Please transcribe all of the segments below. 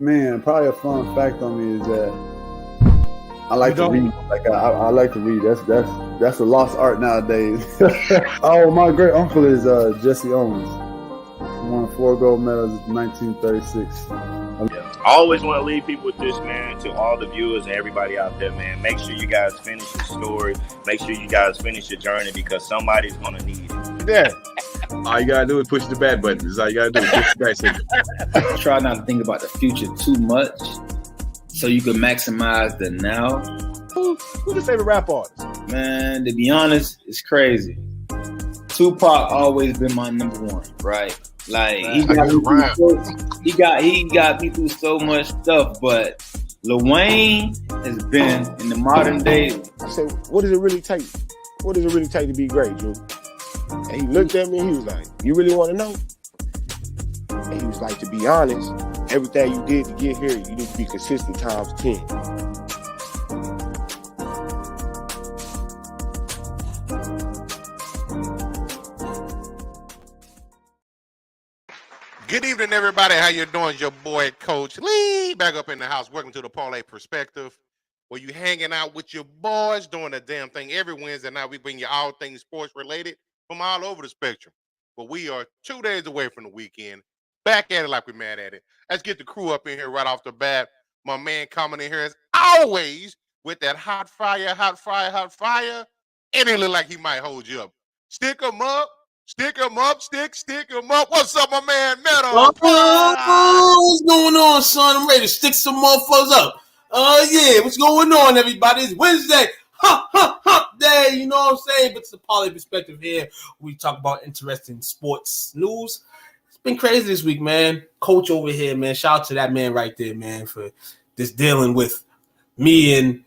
Man, probably a fun fact on me is that I like to read. Like I like to read. That's a lost art nowadays. Oh, my great uncle is Jesse Owens. He won 4 gold medals in 1936. I always want to leave people with this, man, to all the viewers and everybody out there, man. Make sure you guys finish your story. Make sure you guys finish your journey because somebody's going to need it. Yeah. All you got to do is push the bad button. That's all you got to do is push the back signal. Try not to think about the future too much so you can maximize the now. Who's your favorite rap artist? Man, to be honest, it's crazy. Tupac always been my number one, right? Like he got me through so much stuff, but Lil Wayne has been in the modern day. I said, what does it really take? What does it really take to be great, Drew? And he looked at me and he was like, you really want to know? And he was like, to be honest, everything you did to get here, you need to be consistent times 10. Good evening, everybody. How you doing? It's your boy, Coach Lee, back up in the house. Welcome to the Parlay Perspective, where you hanging out with your boys doing the damn thing. Every Wednesday night, we bring you all things sports related from all over the spectrum. But we are 2 days away from the weekend. Back at it like we're mad at it. Let's get the crew up in here right off the bat. My man coming in here as always with that hot fire. And it look like he might hold you up. Stick him up. Stick him up. What's up, my man? Meadow? What's going on, son? I'm ready to stick some motherfuckers up. Yeah, what's going on, everybody? It's Wednesday. Hump day, you know what I'm saying? But it's the Parlay Perspective here. We talk about interesting sports news. It's been crazy this week, man. Coach over here, man. Shout out to that man right there, man, for just dealing with me and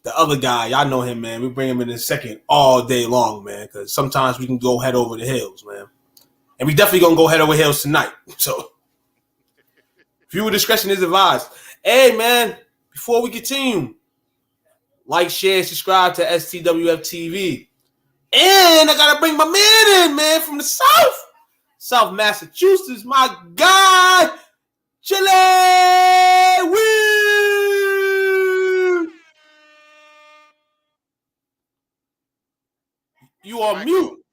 the other guy. Y'all know him, man. We bring him in a second all day long, man, because sometimes we can go head over the hills, man. And we definitely going to go head over hills tonight. So, viewer discretion is advised. Hey, man, before we continue, like, share, subscribe to STWF-TV. And I got to bring my man in, man, from the South Massachusetts, my guy, Chile Will. You on mute.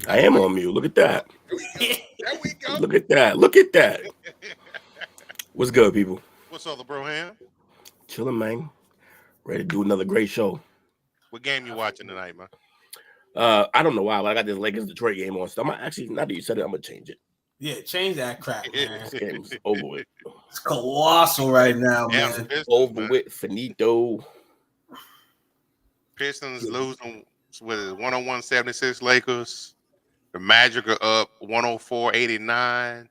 I am on mute. Look at that. There we go. Look at that. What's good, people? What's up, bro, Ham? Chilling, man. Ready to do another great show. What game you watching tonight, man? I don't know why, but I got this Lakers-Detroit game on. So I'm actually, now that you said it, I'm going to change it. Yeah, change that crap, man. This game's over with. It's colossal right now, man. Over with, finito. Pistons losing with 101-76 Lakers. The Magic are up 104-89.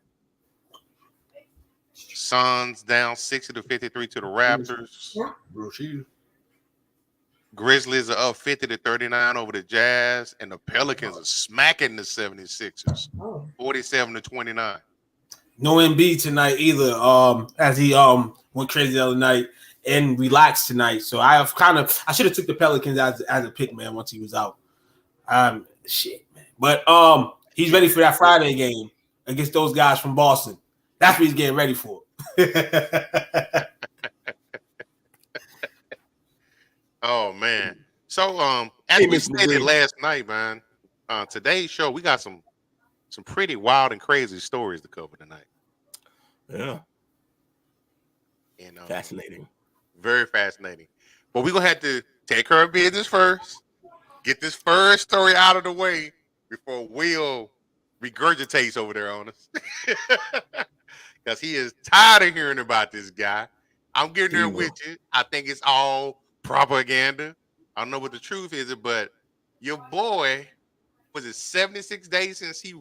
Suns down 60-53 to the Raptors. Grizzlies are up 50-39 over the Jazz, and the Pelicans are smacking the 76ers 47-29. No Embiid tonight either. As he went crazy the other night and relaxed tonight. So I should have took the Pelicans as a pick, man, once he was out. Shit, man. But he's ready for that Friday game against those guys from Boston. That's what he's getting ready for. Oh man. So as we stated last night, man, today's show, we got some pretty wild and crazy stories to cover tonight. Yeah. And fascinating. Very fascinating. But we're gonna have to take care of business first. Get this first story out of the way before Will regurgitates over there on us. Because he is tired of hearing about this guy. I'm getting there with you. I think it's all propaganda. I don't know what the truth is, but your boy, was it 76 days since he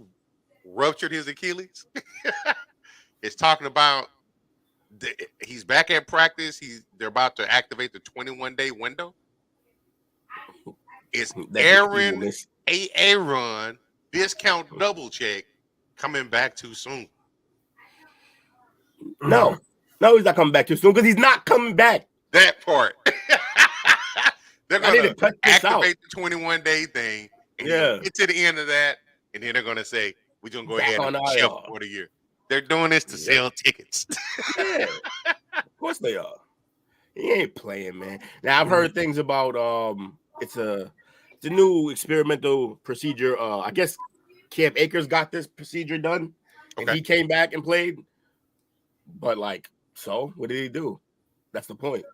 ruptured his Achilles? It's talking about he's back at practice. They're about to activate the 21-day window. It's Aaron discount double check coming back too soon. No, he's not coming back too soon because he's not coming back. That part. They're going to activate the 21-day thing and get to the end of that, and then they're going to say, we're going to go ahead and check for the year. They're doing this to sell tickets. Yeah, of course they are. He ain't playing, man. Now I've heard things about it's a new experimental procedure. I guess Cam Akers got this procedure done, and he came back and played. But like, so what did he do? That's the point.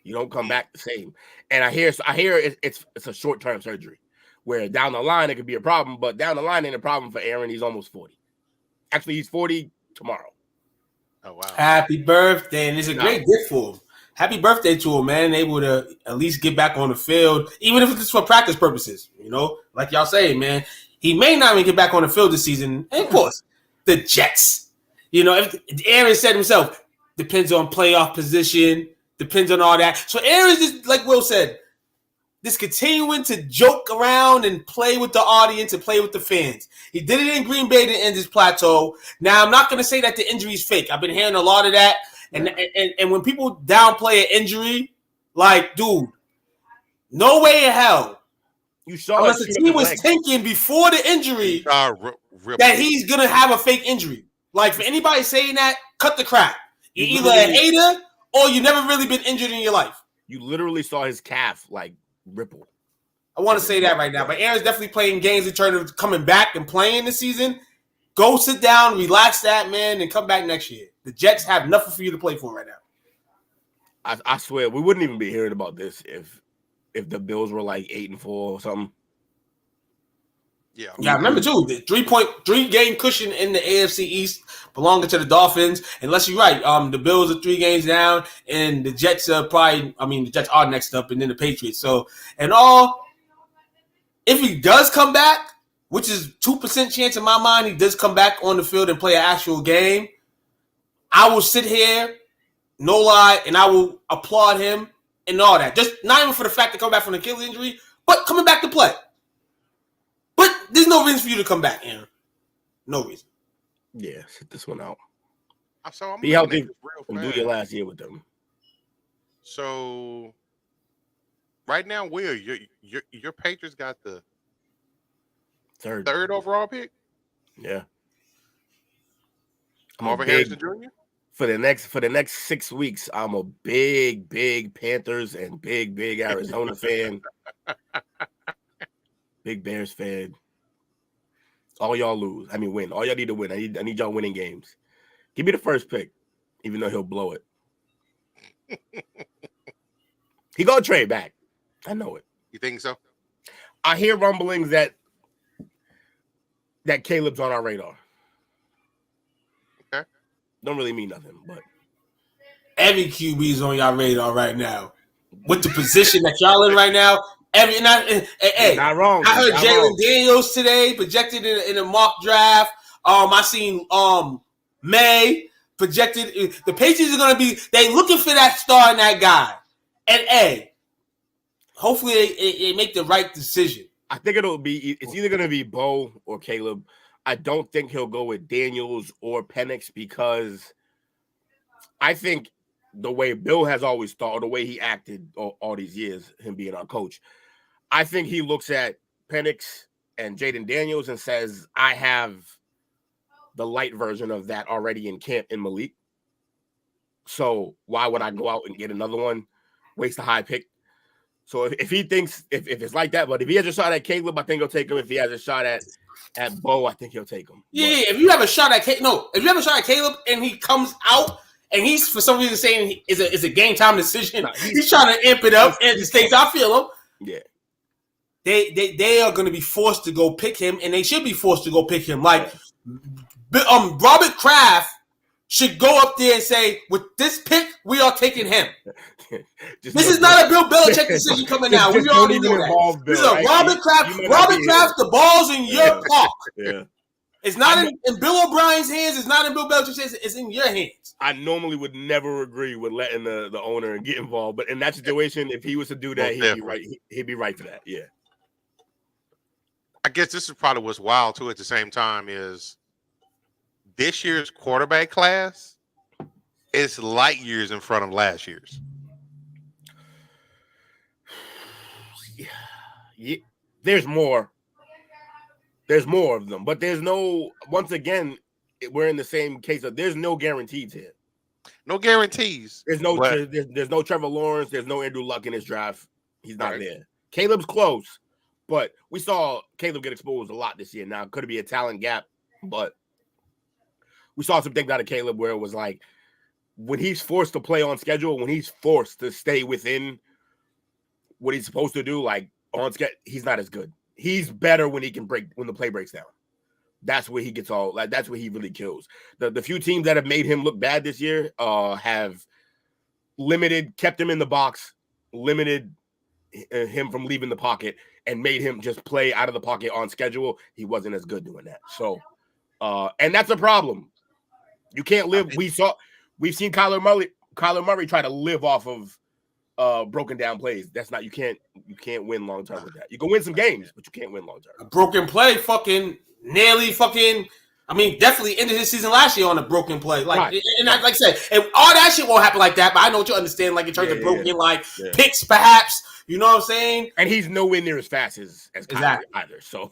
You don't come back the same. And I hear it's a short-term surgery where down the line it could be a problem, but down the line ain't a problem for Aaron. He's almost 40. Actually, he's 40 tomorrow. Oh wow! Happy birthday, and it's a great gift for him. Happy birthday to him, man. Able to at least get back on the field, even if it's for practice purposes. You know, like y'all say, man, he may not even get back on the field this season. And of course, the Jets. You know, if Aaron said himself, depends on playoff position, depends on all that. So Aaron's just like Will said, just continuing to joke around and play with the audience and play with the fans. He did it in Green Bay to end his plateau. Now, I'm not going to say that the injury is fake. I've been hearing a lot of that. And when people downplay an injury, like, dude, no way in hell. You saw unless the team was thinking before the injury that he's going to have a fake injury. Like, for anybody saying that, cut the crap. You're either a hater or you've never really been injured in your life. You literally saw his calf, like, ripple. I want to say that right now. But Aaron's definitely playing games in terms of coming back and playing this season. Go sit down, relax that, man, and come back next year. The Jets have nothing for you to play for right now. I swear, we wouldn't even be hearing about this if the Bills were like 8-4 or something. Yeah, I remember too. The 3-game cushion in the AFC East belonging to the Dolphins. Unless you're right, the Bills are 3 games down, and the Jets are the Jets are next up, and then the Patriots. So, if he does come back, which is 2% chance in my mind, he does come back on the field and play an actual game, I will sit here, no lie, and I will applaud him and all that. Just not even for the fact to come back from an Achilles injury, but coming back to play. But there's no reason for you to come back, Aaron. No reason. Yeah, sit this one out. So be healthy and do your last year with them. So right now, Will, your Patriots got the third overall pick? Yeah. Marvin Harrison Jr.? For the next 6 weeks, I'm a big Panthers and big Arizona fan. Big Bears fan. All y'all lose. I mean, win. All y'all need to win. I need y'all winning games. Give me the first pick, even though he'll blow it. He gonna trade back. I know it. You think so? I hear rumblings that Caleb's on our radar. Okay. Don't really mean nothing, but every QB is on y'all radar right now. With the position that y'all in right now, not wrong. I heard Jalen Daniels today projected in a mock draft. I seen May projected. The Patriots are gonna be looking for that star and that guy. And hopefully they make the right decision. I think it's either gonna be Bo or Caleb. I don't think he'll go with Daniels or Penix because I think the way Bill has always thought, or the way he acted all these years, him being our coach, I think he looks at Penix and Jaden Daniels and says, I have the light version of that already in camp in Malik. So why would I go out and get another one, waste a high pick? So if he thinks, if it's like that, but if he has a shot at Caleb, I think he'll take him. If he has a shot at Bo, I think he'll take him. Yeah, if you have a shot at Caleb and he comes out and he's for some reason saying it's a game time decision, he's trying to amp it up and the stakes. I feel him. Yeah. They are going to be forced to go pick him, and they should be forced to go pick him. Like, Robert Kraft should go up there and say, with this pick, we are taking him. This is not a Bill Belichick decision coming out. We already know that. This is a Robert Kraft. Robert Kraft, the ball's in your park. Yeah. It's not in Bill O'Brien's hands. It's not in Bill Belichick's hands. It's in your hands. I normally would never agree with letting the owner get involved, but in that situation, if he was to do that, he'd be right. He'd be right for that. Yeah. I guess this is probably what's wild too. At the same time, is this year's quarterback class is light years in front of last year's. Yeah, there's more. There's more of them, but there's no. Once again, we're in the same case of there's no guarantees here. No guarantees. There's no there's no Trevor Lawrence. There's no Andrew Luck in his draft. He's not there. Caleb's close, but we saw Caleb get exposed a lot this year. Now, could it be a talent gap? But we saw some things out of Caleb where it was like when he's forced to play on schedule, when he's forced to stay within what he's supposed to do, like on schedule, he's not as good. He's better when he can when the play breaks down. That's where he gets that's where he really kills. The few teams that have made him look bad this year have kept him in the box, limited him from leaving the pocket, and made him just play out of the pocket on schedule. He wasn't as good doing that. So, and that's a problem. You can't live. We've seen Kyler Murray try to live off of broken down plays. That's not, you can't win long term with that. You can win some games, but you can't win long term. A broken play, definitely ended his season last year on a broken play. Like, and like I said, and all that shit won't happen like that. But I know what you understand, like in terms of broken, picks, perhaps. You know what I'm saying? And he's nowhere near as fast as exactly either. So,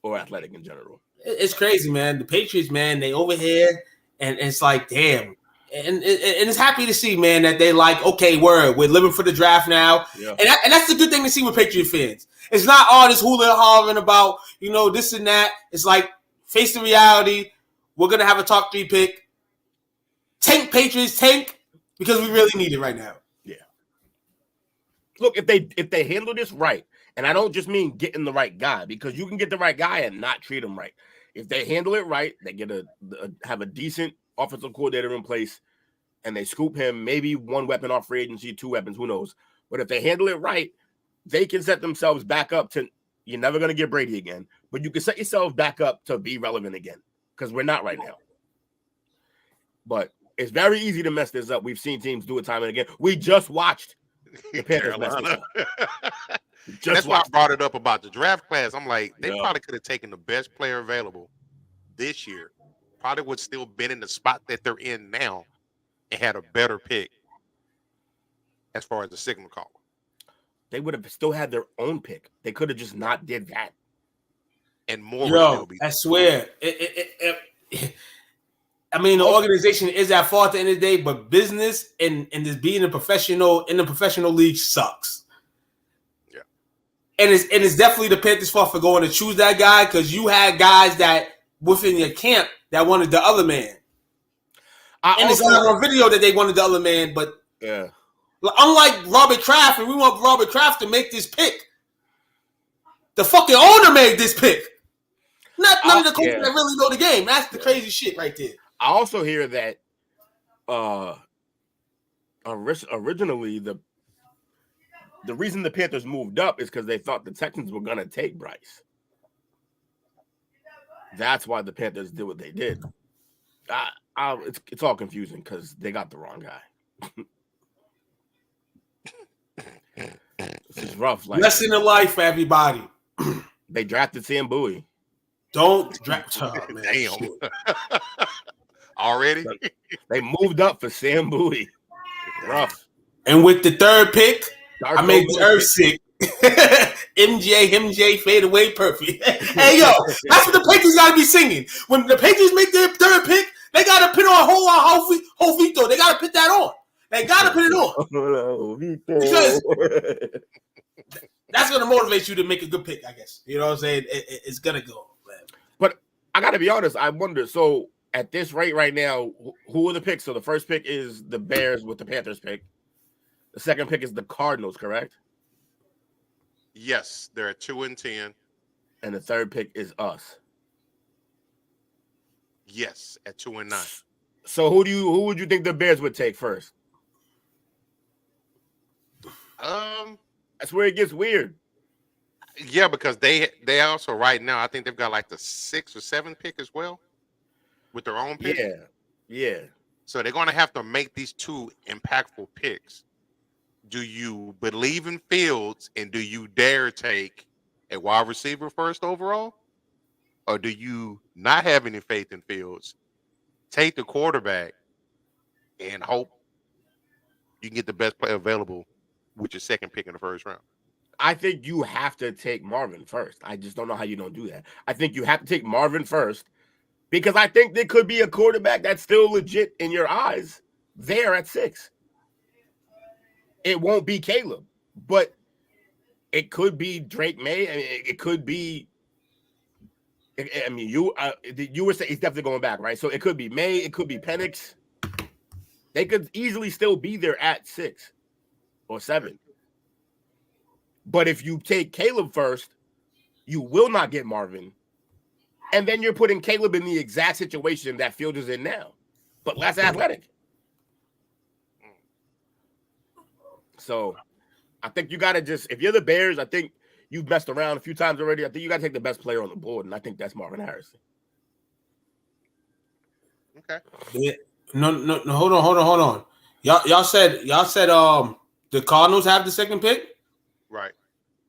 or athletic in general. It's crazy, man. The Patriots, man, they over here, and it's like, damn. And it's happy to see, man, that they like, okay, we're living for the draft now. Yeah. And that's the good thing to see with Patriot fans. It's not all this hula hollering about, this and that. It's like, face the reality. We're going to have a top 3 pick. Tank Patriots, tank, because we really need it right now. Yeah. Look, if they handle this right, and I don't just mean getting the right guy, because you can get the right guy and not treat him right. If they handle it right, they have a decent offensive coordinator in place, and they scoop him, maybe 1 weapon off free agency, 2 weapons, who knows. But if they handle it right, they can set themselves back up to, you're never going to get Brady again, but you can set yourself back up to be relevant again, because we're not right now. But it's very easy to mess this up. We've seen teams do it time and again. We just watched the Panthers mess this up. That's why I brought it up about the draft class. I'm like, they probably could have taken the best player available this year. Probably would still been in the spot that they're in now and had a better pick as far as the signal caller. They would have still had their own pick. They could have just not did that. And more. I swear. The organization is at fault at the end of the day, but business and just being a professional in the professional league sucks. Yeah. And it's definitely the Panthers' fault for going to choose that guy, because you had guys that within your camp that wanted the other man. It's not on video that they wanted the other man, but unlike Robert Kraft, and we want Robert Kraft to make this pick, the fucking owner made this pick. None of the coaches that really know the game. That's the crazy shit right there. I also hear that originally the reason the Panthers moved up is because they thought the Texans were going to take Bryce. That's why the Panthers did what they did. It's all confusing because they got the wrong guy. This is rough. Lesson in life for everybody. They drafted Sam Bowie. Don't draft. Damn. Already? They moved up for Sam Bowie. Rough. And with the 3rd pick, I made the earth sick. MJ, fade away perfect. Hey, yo, that's what the Patriots got to be singing. When the Patriots make their 3rd pick, they got to put on whole Vito. They got to put that on. They got to put it on. Because that's going to motivate you to make a good pick, I guess. You know what I'm saying? It's going to go. Man. But I got to be honest. I wonder, so at this rate right now, who are the picks? So the first pick is the Bears with the Panthers pick. The second pick is the Cardinals, correct? Yes, they're at 2 and 10. And the third pick is us. Yes, at 2 and 9. So who would you think the Bears would take first? That's where it gets weird. Yeah, because they also right now, I think they've got like the 6th or 7th pick as well with their own pick. Yeah. So they're going to have to make these 2 impactful picks. Do you believe in Fields, and do you dare take a wide receiver first overall? Or do you not have any faith in Fields, take the quarterback, and hope you can get the best player available with your 2nd pick in the first round? I think you have to take Marvin first. I just don't know how you don't do that. I think you have to take Marvin first Because I think there could be a quarterback that's still legit in your eyes there at 6. It won't be Caleb, but it could be Drake May. I mean, it could be. I mean, you were saying he's definitely going back, right? So it could be May. It could be Penix. They could easily still be there at 6 or 7. But if you take Caleb first, you will not get Marvin. And then you're putting Caleb in the exact situation that Fields is in now, but less athletic. So I think you got to just, if you're the Bears, I think you've messed around a few times already. I think you got to take the best player on the board, and I think that's Marvin Harrison. Okay. Yeah. No, hold on. Y'all said the Cardinals have the second pick? Right.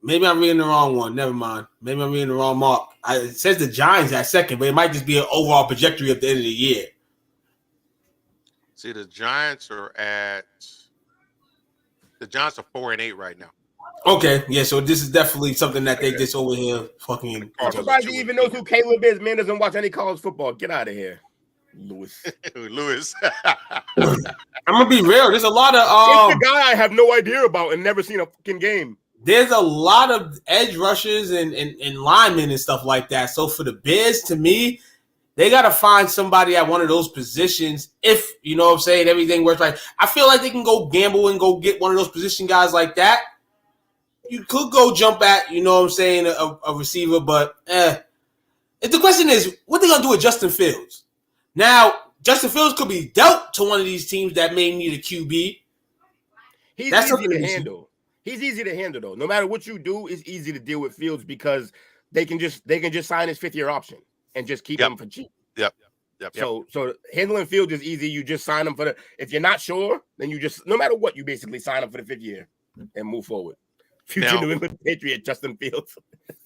Maybe I'm reading the wrong one. Never mind. Maybe I'm reading the wrong mark. It says the Giants at second, but it might just be an overall trajectory at the end of the year. See, the Giants are 4-8 right now. Okay, yeah, so this is definitely something that they just over here fucking. I'm surprised he even knows who Caleb is. Man doesn't watch any college football. Get out of here, Lewis. Lewis. I'm gonna be real. There's a lot of it's the guy I have no idea about and never seen a fucking game. There's a lot of edge rushers and linemen and stuff like that. So for the Bears, to me, they got to find somebody at one of those positions. If, you know what I'm saying, everything works right. I feel like they can go gamble and go get one of those position guys like that. You could go jump at, you know what I'm saying, a receiver, but if the question is, what they going to do with Justin Fields? Now, Justin Fields could be dealt to one of these teams that may need a QB. That's easy to handle. He's easy to handle, though. No matter what you do, it's easy to deal with Fields because they can just sign his 5th-year option and just keep him for cheap. Yep. So handling Fields is easy. You just sign him for the. If you're not sure, then you just, no matter what, you basically sign him for the 5th year and move forward. Future New England Patriot Justin Fields.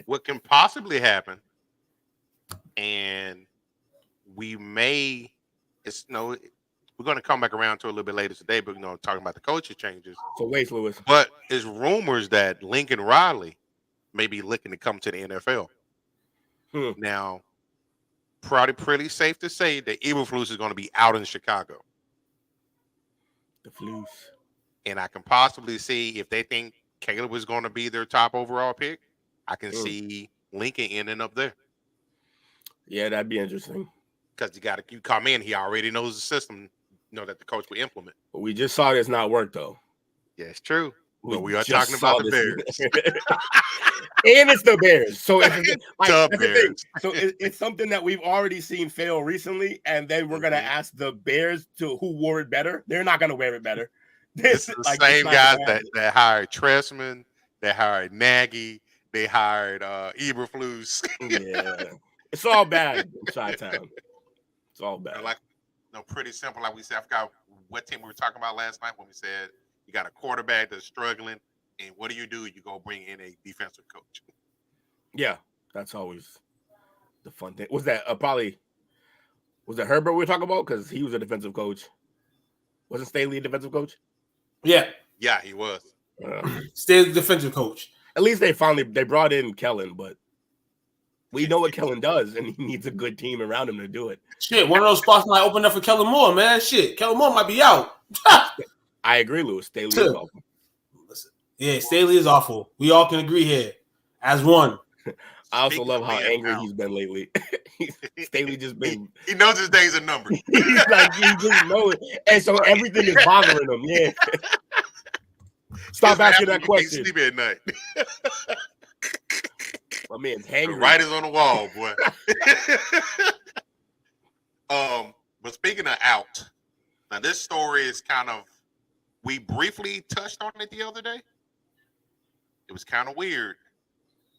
What can possibly happen, and we may, we're going to come back around to a little bit later today, but talking about the coaching changes. So wait, Lewis. But there's rumors that Lincoln Riley may be looking to come to the NFL. Now, probably pretty safe to say that Eberflus is going to be out in Chicago. The Flus. And I can possibly see if they think Caleb is going to be their top overall pick, I can see Lincoln ending up there. Yeah, that'd be interesting. Because you come in, he already knows the system, that the coach will implement. But we just saw this not work, though. Yeah, it's true. But we are talking about the Bears. And it's the Bears. So it's the Bears. So it's something that we've already seen fail recently, and then we're going to ask the Bears who wore it better. They're not going to wear it better. It's the same guys that hired Tressman, they hired Nagy, they hired Eberflus. Yeah. It's all bad in Chi-Town. It's all bad. Pretty simple. Like we said, I forgot what team we were talking about last night when we said you got a quarterback that's struggling, and what do? You go bring in a defensive coach. Yeah, that's always the fun thing. Was that was it Herbert we were talking about? Because he was a defensive coach. Wasn't Staley a defensive coach? Yeah, he was. Staley's defensive coach. At least they brought in Kellen, but we know what Kellen does, and he needs a good team around him to do it. Shit, one of those spots might open up for Kellen Moore, man. Shit, Kellen Moore might be out. I agree, Lewis. Staley is awful. Yeah, Staley is awful. We all can agree here as one. I also love how angry he's been lately. Staley just been. He knows his days are numbered. He just knows it. And so everything is bothering him. Yeah. Stop asking that question. Sleep at night. My man's hangry. The writing's on the wall, boy. But speaking of out, now this story is we briefly touched on it the other day. It was kind of weird,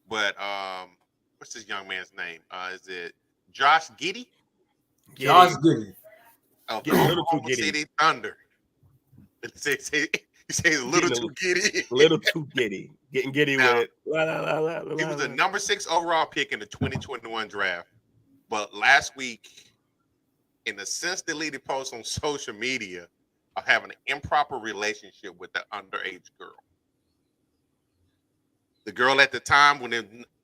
but what's this young man's name? Is it Josh Giddey? Josh Giddey. Of the Oklahoma City Thunder. He says a little too giddy. Little too giddy. Getting giddy now, with it. He was a number 6 overall pick in the 2021 draft. But last week, in a since-deleted post on social media of having an improper relationship with the underage girl. The girl at the time,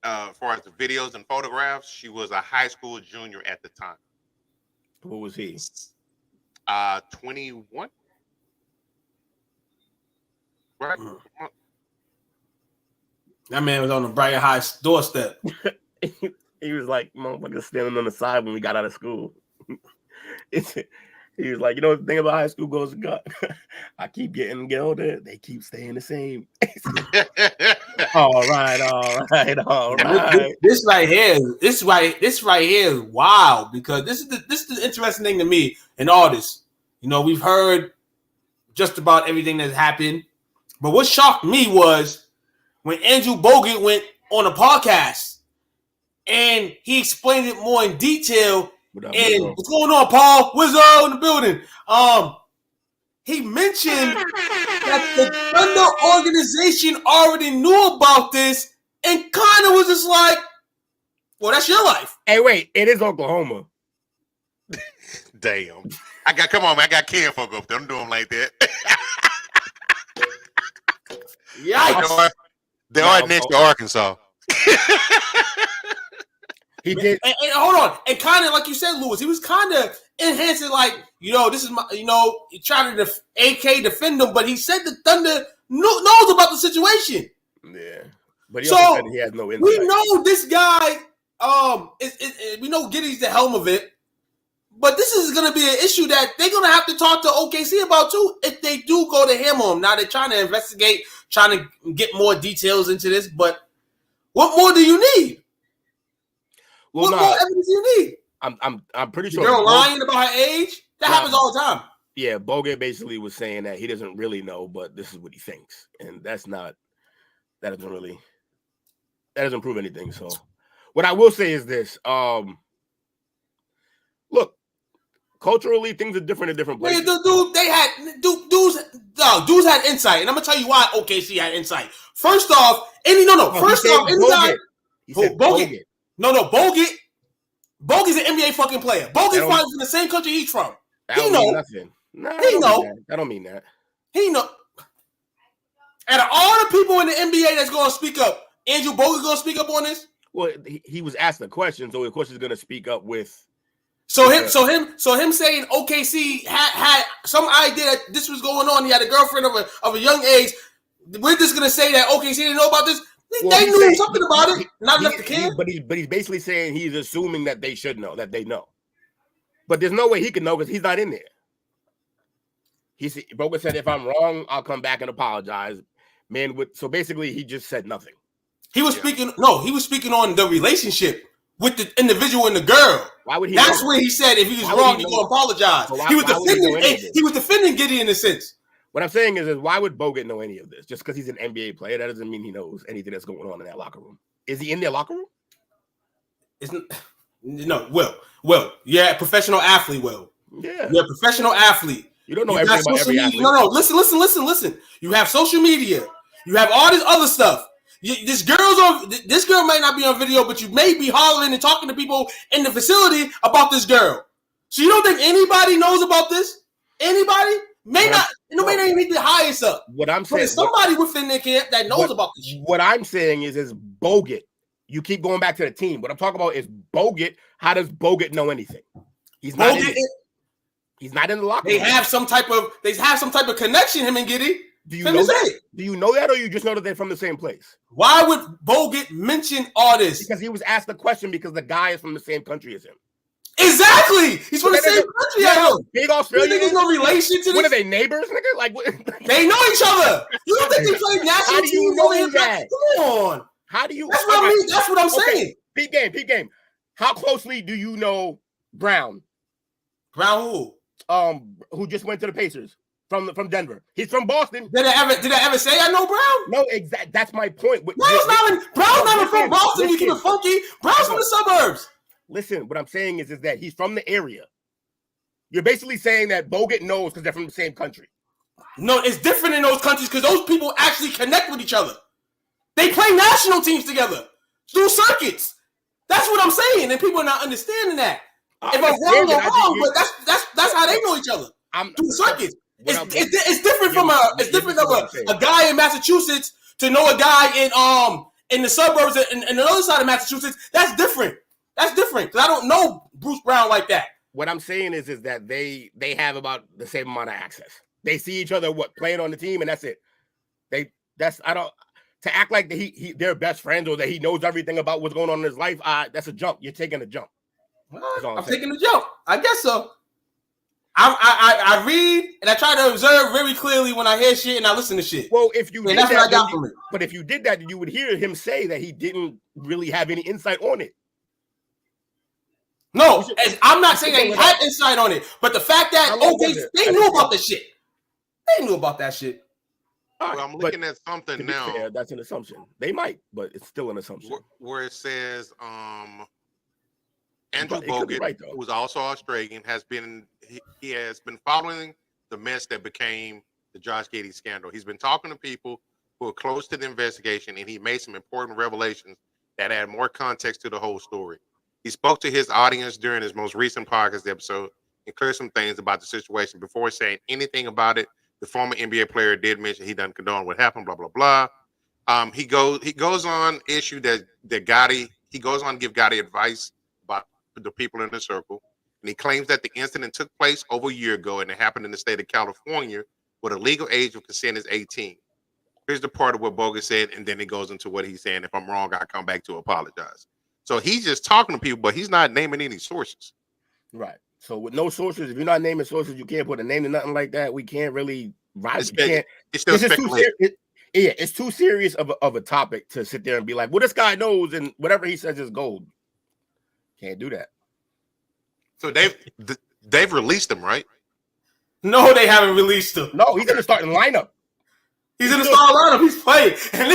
as far as the videos and photographs, she was a high school junior at the time. What was he? 21. Right. That man was on the Brighton High doorstep. He was like, motherfucker, standing on the side when we got out of school. He was like, you know, the thing about high school goes, I keep getting older. They keep staying the same. all right. This right here is wild because this is the interesting thing to me in all this. You know, we've heard just about everything that's happened, but what shocked me was when Andrew Bogut went on a podcast and he explained it more in detail. What's going on, Paul? What's up in the building? He mentioned that the Thunder organization already knew about this and kind of was just like, well, that's your life. Hey, wait, it is Oklahoma. Damn. Come on, man. I got Ken folk up there. Don't do them like that. Yikes. They are next to Arkansas. He did. And hold on. And kind of like you said, Lewis, he was kind of enhancing, like, you know, this is my, you know, trying to AK defend them, but he said the Thunder knows about the situation. Yeah. But he also said he has no insight. We know this guy, we know Giddey's the helm of it, but this is going to be an issue that they're going to have to talk to OKC about too if they do go to him on. Now they're trying to investigate, trying to get more details into this, but what more do you need? What more evidence do you need? I'm pretty sure. The girl lying about her age? That happens all the time. Yeah, Bogut basically was saying that he doesn't really know, but this is what he thinks. And that doesn't prove anything. So what I will say is this. Look, culturally, things are different in different places. Dudes had insight, and I'm gonna tell you why OKC had insight. First off, Bogut. Bogut. Bogut's an NBA fucking player. Bogut's probably from the same country he's from. He know. Nothing. No, he know. I don't mean that. He know. Out of all the people in the NBA that's going to speak up, Andrew Bogut going to speak up on this? Well, he was asked a question, so of course he's going to speak up with. So him saying OKC had some idea that this was going on. He had a girlfriend of a young age. We're just going to say that OKC didn't know about this. They knew something about it. Not enough to care. But he's basically saying he's assuming that they should know, that they know. But there's no way he can know because he's not in there. Bogut said, if I'm wrong, I'll come back and apologize. So basically he just said nothing. He was speaking on the relationship with the individual and the girl. Why would he? That's where he said if he was wrong, he's going to apologize. He was defending Giddey in a sense. What I'm saying is why would Bogut know any of this? Just because he's an NBA player, that doesn't mean he knows anything that's going on in that locker room. Is he in their locker room? Well, yeah, professional athlete. Yeah, you're a professional athlete. You don't know everything about every athlete. No. Listen. You have social media. You have all this other stuff. This girl might not be on video, but you may be hollering and talking to people in the facility about this girl. So you don't think anybody knows about this? Anybody? Nobody even need to hire us up. What I'm saying, there's somebody within their camp that knows about this shit. What I'm saying is Bogut. You keep going back to the team. What I'm talking about is Bogut. How does Bogut know anything? He's not in the locker room. They have some type of connection, him and Giddey. Do you know that? Do you know that, or you just know that they're from the same place? Why would Bogut mention all this? Because he was asked the question because the guy is from the same country as him. Exactly. He's from the same country as him. Big Australian. There's no relation to this. What are they, neighbors, nigga? Like what? They know each other. You don't think they play national teams? How do you know that? Come on. How do you? That's what I mean. That's what I'm saying. Peep game. How closely do you know Brown? Brown who? Who just went to the Pacers from Denver? He's from Boston. Did I ever say I know Brown? No, exactly. That's my point. Brown's not from Boston. You keep it funky. Brown's from the suburbs. Listen, what I'm saying is that he's from the area. You're basically saying that Bogut knows because they're from the same country. No, it's different in those countries because those people actually connect with each other. They play national teams together, do circuits. That's what I'm saying, and people are not understanding that. If I'm wrong, I'm wrong, but that's how they know each other. Do circuits. It's different from a guy in Massachusetts to know a guy in the suburbs and the other side of Massachusetts. That's different. That's different because I don't know Bruce Brown like that. what I'm saying is that they have about the same amount of access. They see each other playing on the team, and that's it. To act like they're best friends or that he knows everything about what's going on in his life. That's a jump. You're taking a jump. I'm taking a jump. I guess so. I read and I try to observe very clearly when I hear shit and I listen to shit. Well, if you that's what I got from it. But if you did that, you would hear him say that he didn't really have any insight on it. No, I'm not saying that he had insight on it, but the fact that they knew about the shit. They knew about that shit. Well, I'm looking at something now. Fair, that's an assumption. They might, but it's still an assumption. Where it says Andrew Bogut, right, who was also Australian, has been following the mess that became the Josh Giddey scandal. He's been talking to people who are close to the investigation, and he made some important revelations that add more context to the whole story. He spoke to his audience during his most recent podcast episode and cleared some things about the situation before saying anything about it. The former NBA player did mention he doesn't condone what happened, blah, blah, blah. He goes on issue that Gotti, he goes on to give Gotti advice about the people in the circle. And he claims that the incident took place over a year ago and it happened in the state of California where the legal age of consent is 18. Here's the part of what Bogut said, and then it goes into what he's saying. If I'm wrong, I come back to apologize. So he's just talking to people, but he's not naming any sources. Right. So with no sources, if you're not naming sources, you can't put a name to nothing like that. We can't really rise. It's still speculative. It's too serious of a topic to sit there and be like, well, this guy knows, and whatever he says is gold. Can't do that. So they've released him, right? No, they haven't released him. No, he's in the starting lineup. He's in the starting lineup. He's playing. And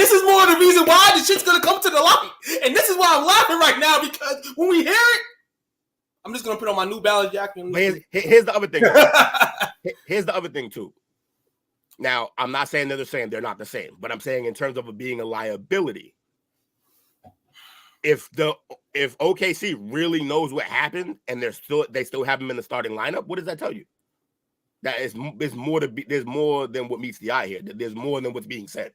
this is more of the reason why the shit's gonna come to the light. And this is why I'm laughing right now, because when we hear it, I'm just gonna put on my New Balance jacket. Here's the other thing. Here's the other thing too. Now, I'm not saying they're the same. They're not the same. But I'm saying in terms of it being a liability, if OKC really knows what happened and they still have him in the starting lineup, what does that tell you? That there's more than what meets the eye here. There's more than what's being said.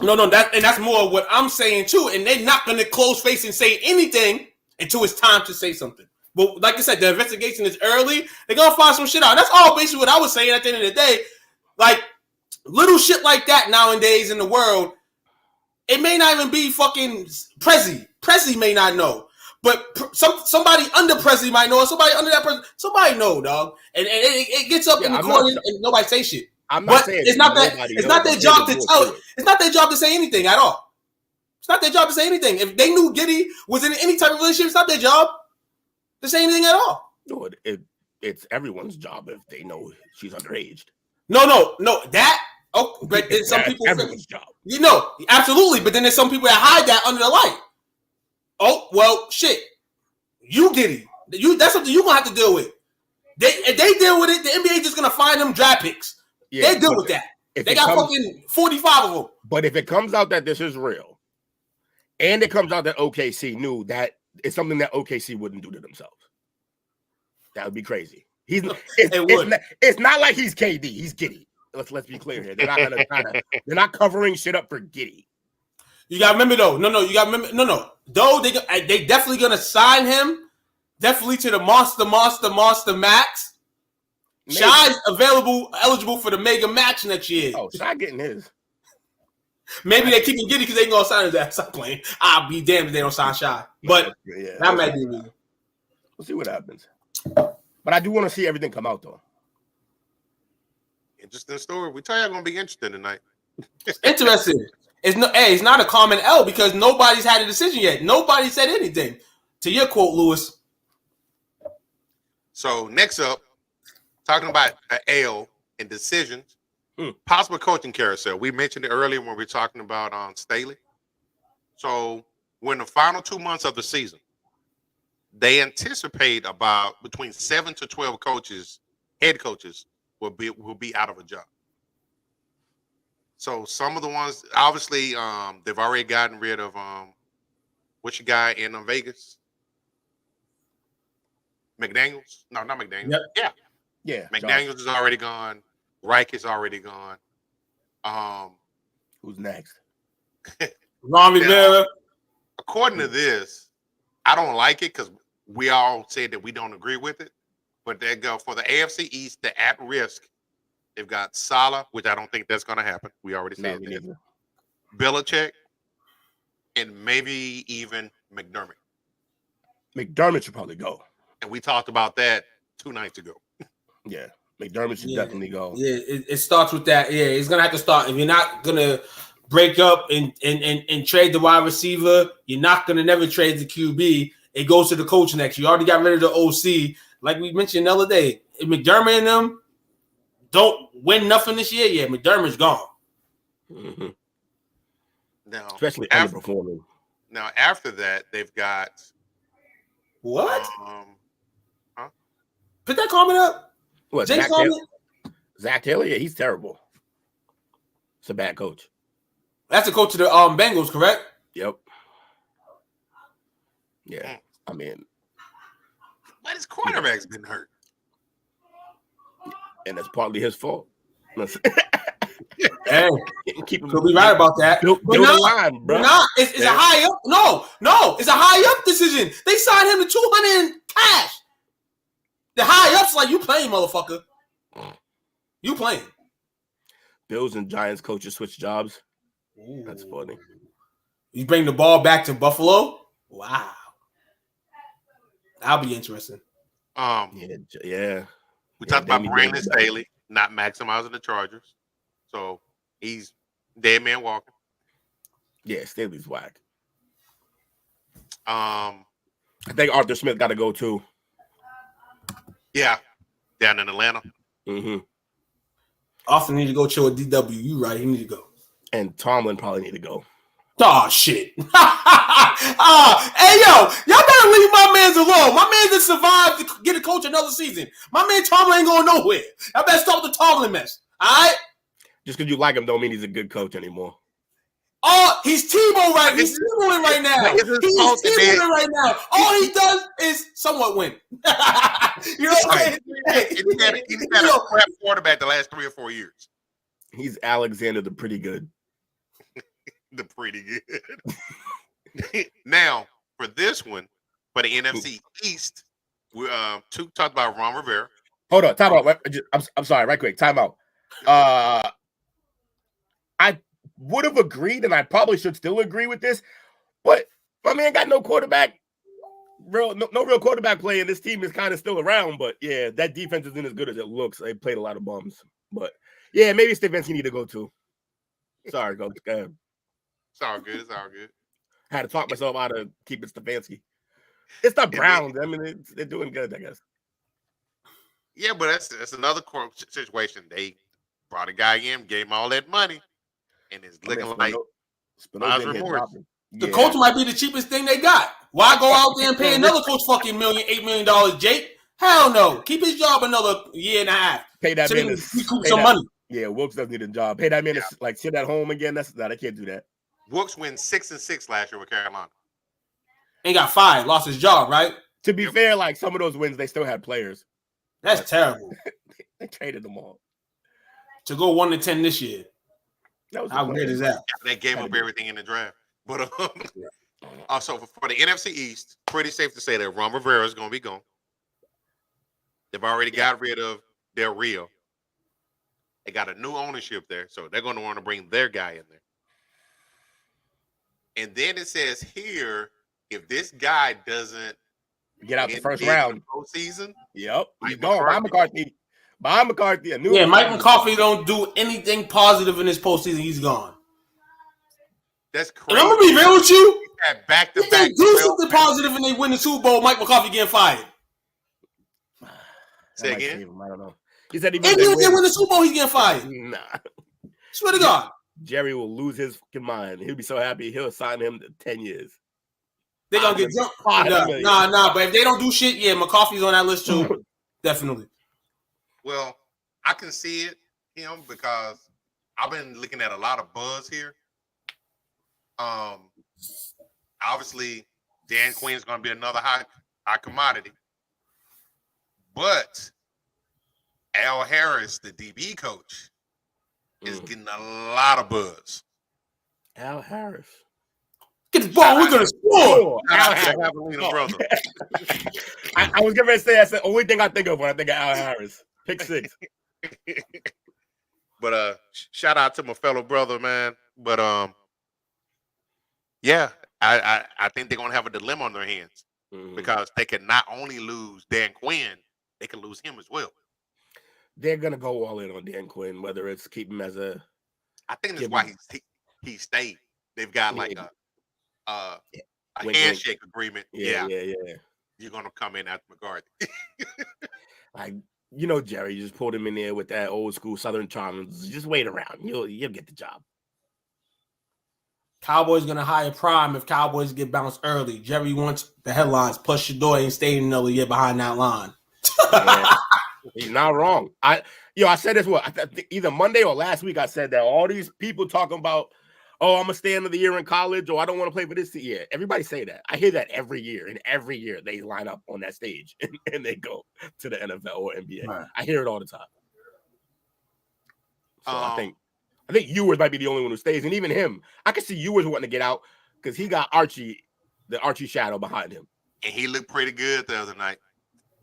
No, that's more what I'm saying too. And they're not gonna close face and say anything until it's time to say something. But like I said, the investigation is early. They're gonna find some shit out. That's all basically what I was saying at the end of the day. Like little shit like that nowadays in the world, it may not even be fucking Prezi. Prezi may not know, but somebody under Prezi might know. Somebody under that person, somebody know, dog. And it gets up in the corner and nobody say shit. I'm not saying it's not their job to tell it. It's not their job to say anything at all. It's not their job to say anything. If they knew Giddey was in any type of relationship, it's not their job to say anything at all. No, it's everyone's job if they know she's underage. No. That. Oh, but then some people. Everyone's job. You know, absolutely. But then there's some people that hide that under the light. Oh well, shit. You Giddey. That's something you're gonna have to deal with. If they deal with it, the NBA just gonna find them draft picks. Yeah, they deal with that. They got fucking 45 of them. But if it comes out that this is real, and it comes out that OKC knew that it's something that OKC wouldn't do to themselves, that would be crazy. It's not like he's KD. He's Giddey. Let's be clear here. They're not gonna they're not covering shit up for Giddey. You gotta remember though. You gotta remember. No. Though they definitely gonna sign him. Definitely to the monster max. Maybe. Shy's eligible for the mega match next year. Oh, Shy getting his. Maybe they keep him Giddey because they ain't gonna sign his ass. Stop playing. I'll be damned if they don't sign Shy. But that might be reason. We'll see what happens. But I do want to see everything come out though. Interesting story. We tell you, gonna be interesting tonight. Interesting. It's not a common L because nobody's had a decision yet. Nobody said anything. To your quote, Lewis. So next up, talking about an L and decisions, possible coaching carousel. We mentioned it earlier when we were talking about Staley. So we're in the final 2 months of the season. They anticipate about between 7 to 12 coaches, head coaches, will be out of a job. So some of the ones, obviously, they've already gotten rid of what's your guy in Vegas? McDaniels? No, not McDaniels. Yep. Yeah. McDaniels is already gone. Reich is already gone. Who's next? Ron Rivera. According to this, I don't like it because we all said that we don't agree with it, but they go for the AFC East, the at risk. They've got Salah, which I don't think that's going to happen. We already said that. Belichick, and maybe even McDermott. McDermott should probably go. And we talked about that 2 nights ago. Yeah, McDermott should definitely go. Yeah, it starts with that. Yeah, it's gonna have to start. If you're not gonna break up and trade the wide receiver, you're not gonna never trade the QB. It goes to the coach next. You already got rid of the OC, like we mentioned the other day. If McDermott and them don't win nothing this year, yeah, McDermott's gone. Mm-hmm. Now, especially underperforming. Now, after that, they've got what? Huh? Put that comment up. What? Zach Taylor? Yeah, he's terrible. It's a bad coach. That's the coach of the Bengals, correct? Yep. Yeah, I mean, but his quarterback's been hurt, and that's partly his fault. Hey, could be right about that. Build the line, bro. It's a high up. No, it's a high up decision. They signed him to $200 in cash. The high up's like, you playing, motherfucker. You playing. Bills and Giants coaches switch jobs. Ooh. That's funny. You bring the ball back to Buffalo? Wow. That'll be interesting. Yeah. We talked about Brandon Staley not maximizing the Chargers. So he's dead man walking. Yeah, Staley's whack. I think Arthur Smith got to go too. Yeah, down in Atlanta. Mm-hmm. Austin need to go chill with DW. You right? He need to go. And Tomlin probably need to go. Oh shit! Hey yo, y'all better leave my man's alone. My man just survived to get a coach another season. My man Tomlin ain't going nowhere. Y'all better stop the Tomlin mess. All right. Just because you like him don't mean he's a good coach anymore. Oh, he's Tebow right. He's Tebowing right now. He's Tebowing right now. All he does is somewhat win. You know what I'm saying? He's had a crap quarterback the last 3 or 4 years. He's Alexander the Pretty Good. The pretty good. Now, for this one, for the NFC East, we talked about Ron Rivera. Hold on, time out. I'm sorry, right quick. Time out. I would have agreed, and I probably should still agree with this, but my man got no quarterback, no real quarterback play, and this team is kind of still around. But yeah, that defense isn't as good as it looks. They played a lot of bums, but yeah, maybe Stefanski need to go too. Sorry, go ahead. It's all good. It's all good. I had to talk myself out of keeping Stefanski. It's the Browns. I mean, they're doing good, I guess. Yeah, but that's another situation. They brought a guy in, gave him all that money, and it's looking like remorse. The coach might be the cheapest thing they got. Why go out there and pay another coach fucking $8 million, Jake? Hell no. Keep his job another year and a half. Pay that man recoup some money. Yeah, Wilkes doesn't need a job. Pay that man to sit at home again. I can't do that. Wilkes wins 6-6 last year with Carolina. Ain't got fired, lost his job, right? To be fair, like some of those wins, they still had players. That's terrible. They traded them all. To go 1-10 this year. How weird is that? They gave up everything in the draft. But also for the NFC East, pretty safe to say that Ron Rivera is going to be gone. They've already got rid of Del Rio. They got a new ownership there, so they're going to want to bring their guy in there. And then it says here, if this guy doesn't get out the first round postseason, yep, he's gone. Behind McCarthy. Mike McCarthy don't do anything positive in this postseason. He's gone. That's crazy. And I'm gonna be real with you. Back-to-back. If they do something positive and they win the Super Bowl, Mike McCarthy getting fired. Say again. I don't know. He said if they win the Super Bowl, he's getting fired. Nah. Swear to God. Jerry will lose his fucking mind. He'll be so happy he'll sign him to 10 years. They're gonna get jumped. Nah. But if they don't do shit, yeah, McCarthy's on that list too. Definitely. Well, I can see him because I've been looking at a lot of buzz here. Obviously, Dan Quinn's gonna be another high commodity. But Al Harris, the DB coach, is getting a lot of buzz. Al Harris. Get the ball. We're gonna score. Al Harris, brother. I was getting ready to say that's the only thing I think of when I think of Al Harris. Pick 6. But shout out to my fellow brother, man. But yeah, I think they're gonna have a dilemma on their hands because they can not only lose Dan Quinn, they can lose him as well. They're gonna go all in on Dan Quinn, whether it's keep him as a. I think that's why he stayed. They've got like a handshake agreement. Yeah. You're gonna come in after McCarthy. Jerry just pulled him in there with that old school Southern charm. Just wait around. You'll get the job. Cowboys gonna hire Prime if Cowboys get bounced early. Jerry wants the headlines. Plus, Shador ain't staying another year behind that line. He's not wrong. I said this either Monday or last week. I said that all these people talking about, oh, I'm gonna stay another year in college, or I don't want to play for this year. Everybody say that. I hear that every year, and every year they line up on that stage and they go to the NFL or NBA. Right. I hear it all the time. So I think Ewers might be the only one who stays, and even him, I can see Ewers wanting to get out because he got the Archie shadow behind him, and he looked pretty good the other night.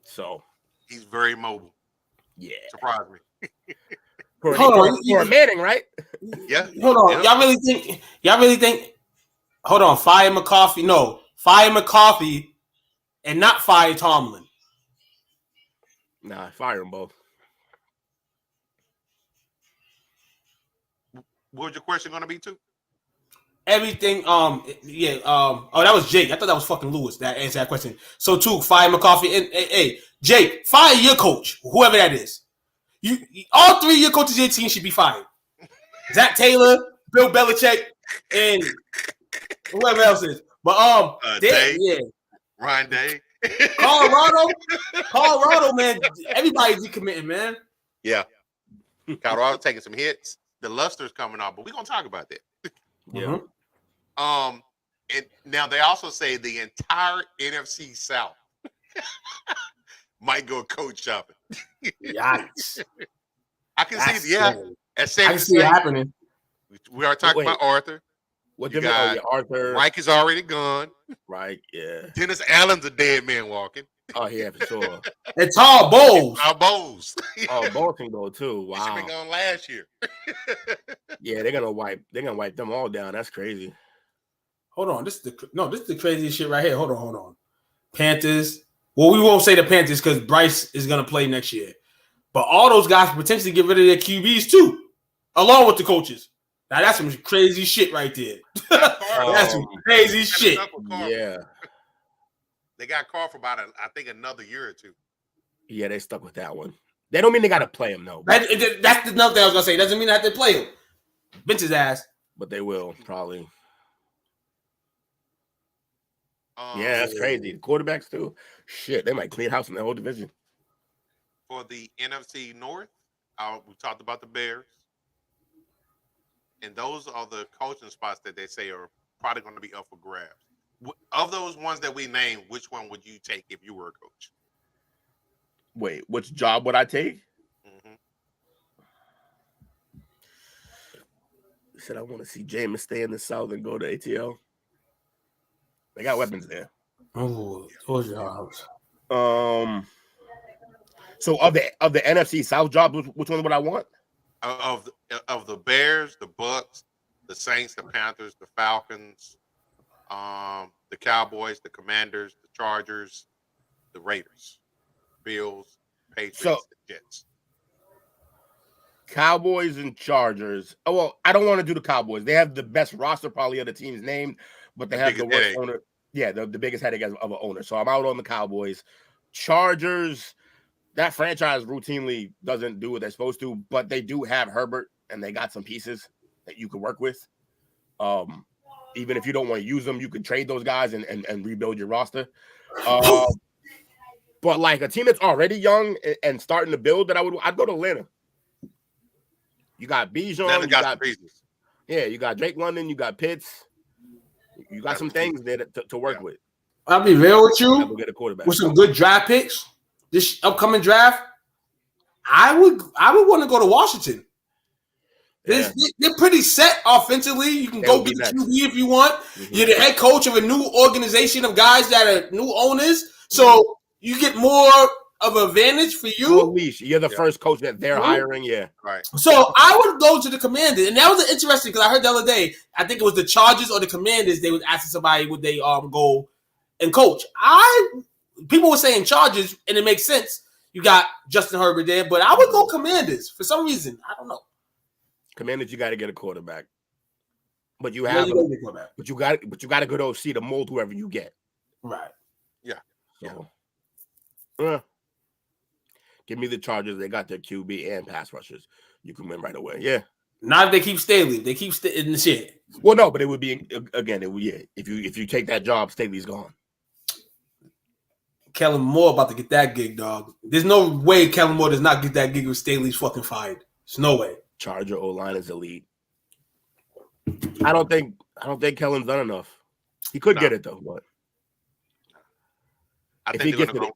So he's very mobile. Yeah, surprised me. For a Manning, right? Yeah. Hold on. Y'all really think? Hold on. Fire McCarthy. No, fire McCarthy, and not fire Tomlin. Nah, fire them both. What was your question going to be too? Everything. Oh, that was Jake. I thought that was fucking Lewis that answered that question. So too, fire McCarthy and hey, Jake, fire your coach, whoever that is. You all 3 of your coaches of your team should be fired. Zach Taylor, Bill Belichick, and whoever else is. But Day, Ryan Day, Colorado, man. Everybody's decommitting, man. Yeah, Colorado taking some hits. The luster's coming off, but we're gonna talk about that. Yeah. And now they also say the entire NFC South might go coach shopping. Yikes! I can see, at I can see it happening. We are talking about Arthur. What Arthur? Mike is already gone. Right. Yeah. Dennis Allen's a dead man walking. Oh yeah, for sure. And Tall Bowles. Oh, Bowles can go too. Wow. He should have been gone last year. Yeah, they're gonna wipe them all down. That's crazy. Hold on. This is the craziest shit right here. Hold on. Panthers. Well, we won't say the Panthers because Bryce is gonna play next year. But all those guys potentially get rid of their QBs too, along with the coaches. Now that's some crazy shit right there. That's some crazy shit. Yeah. They got Carr for about, I think, another year or two. Yeah, they stuck with that one. They don't mean they got to play him, though. That's another thing I was going to say. Doesn't mean they have to play him. Bench his ass. But they will, probably. Yeah, that's crazy. The quarterbacks, too. Shit, they might clean house in the whole division. For the NFC North, we talked about the Bears. And those are the coaching spots that they say are probably going to be up for grabs. Of those ones that we named, which one would you take if you were a coach? Wait, which job would I take? Mm-hmm. He said, I want to see Jameis stay in the South and go to ATL. They got weapons there. Oh, those jobs. So of the NFC South jobs, which one would I want? Of the Bears, the Bucks, the Saints, the Panthers, the Falcons, the Cowboys, the Commanders, the Chargers, the Raiders, Bills, Patriots, the Jets. Cowboys and Chargers. Oh, well, I don't want to do the Cowboys. They have the best roster probably of the teams named, but they have the worst headache. Owner. Yeah, the biggest headache of an owner. So I'm out on the Cowboys. Chargers, that franchise routinely doesn't do what they're supposed to, but they do have Herbert, and they got some pieces that you can work with. Even if you don't want to use them, you can trade those guys and rebuild your roster. But like a team that's already young and starting to build, I'd go to Atlanta. You got Bijan, you got Drake London, you got Pitts, you got some things there to work with. I'll be real with you. Get a quarterback with some good draft picks. This upcoming draft, I would want to go to Washington. They're pretty set offensively. You can go get the QB if you want. Mm-hmm. You're the head coach of a new organization of guys that are new owners, so you get more of an advantage for you. You're the first coach that they're hiring. Yeah, right. So I would go to the Commanders, and that was interesting because I heard the other day. I think it was the Chargers or the Commanders. They was asking somebody would they go and coach. People were saying Chargers, and it makes sense. You got Justin Herbert there, but I would go Commanders for some reason. I don't know. Commanders, you got to get a quarterback, but you have, but you got to go to OC to mold whoever you get. Right. Yeah. So, give me the Chargers. They got their QB and pass rushers. You can win right away. Yeah. Not if they keep Staley. They keep in the shit. Well, no, but it would be again. It would if you take that job, Staley's gone. Kellen Moore about to get that gig, dog. There's no way Kellen Moore does not get that gig with Staley's fucking fired. There's no way. Charger O-line is elite. I don't think Kellen's done enough. He could get it though, but I think they're gonna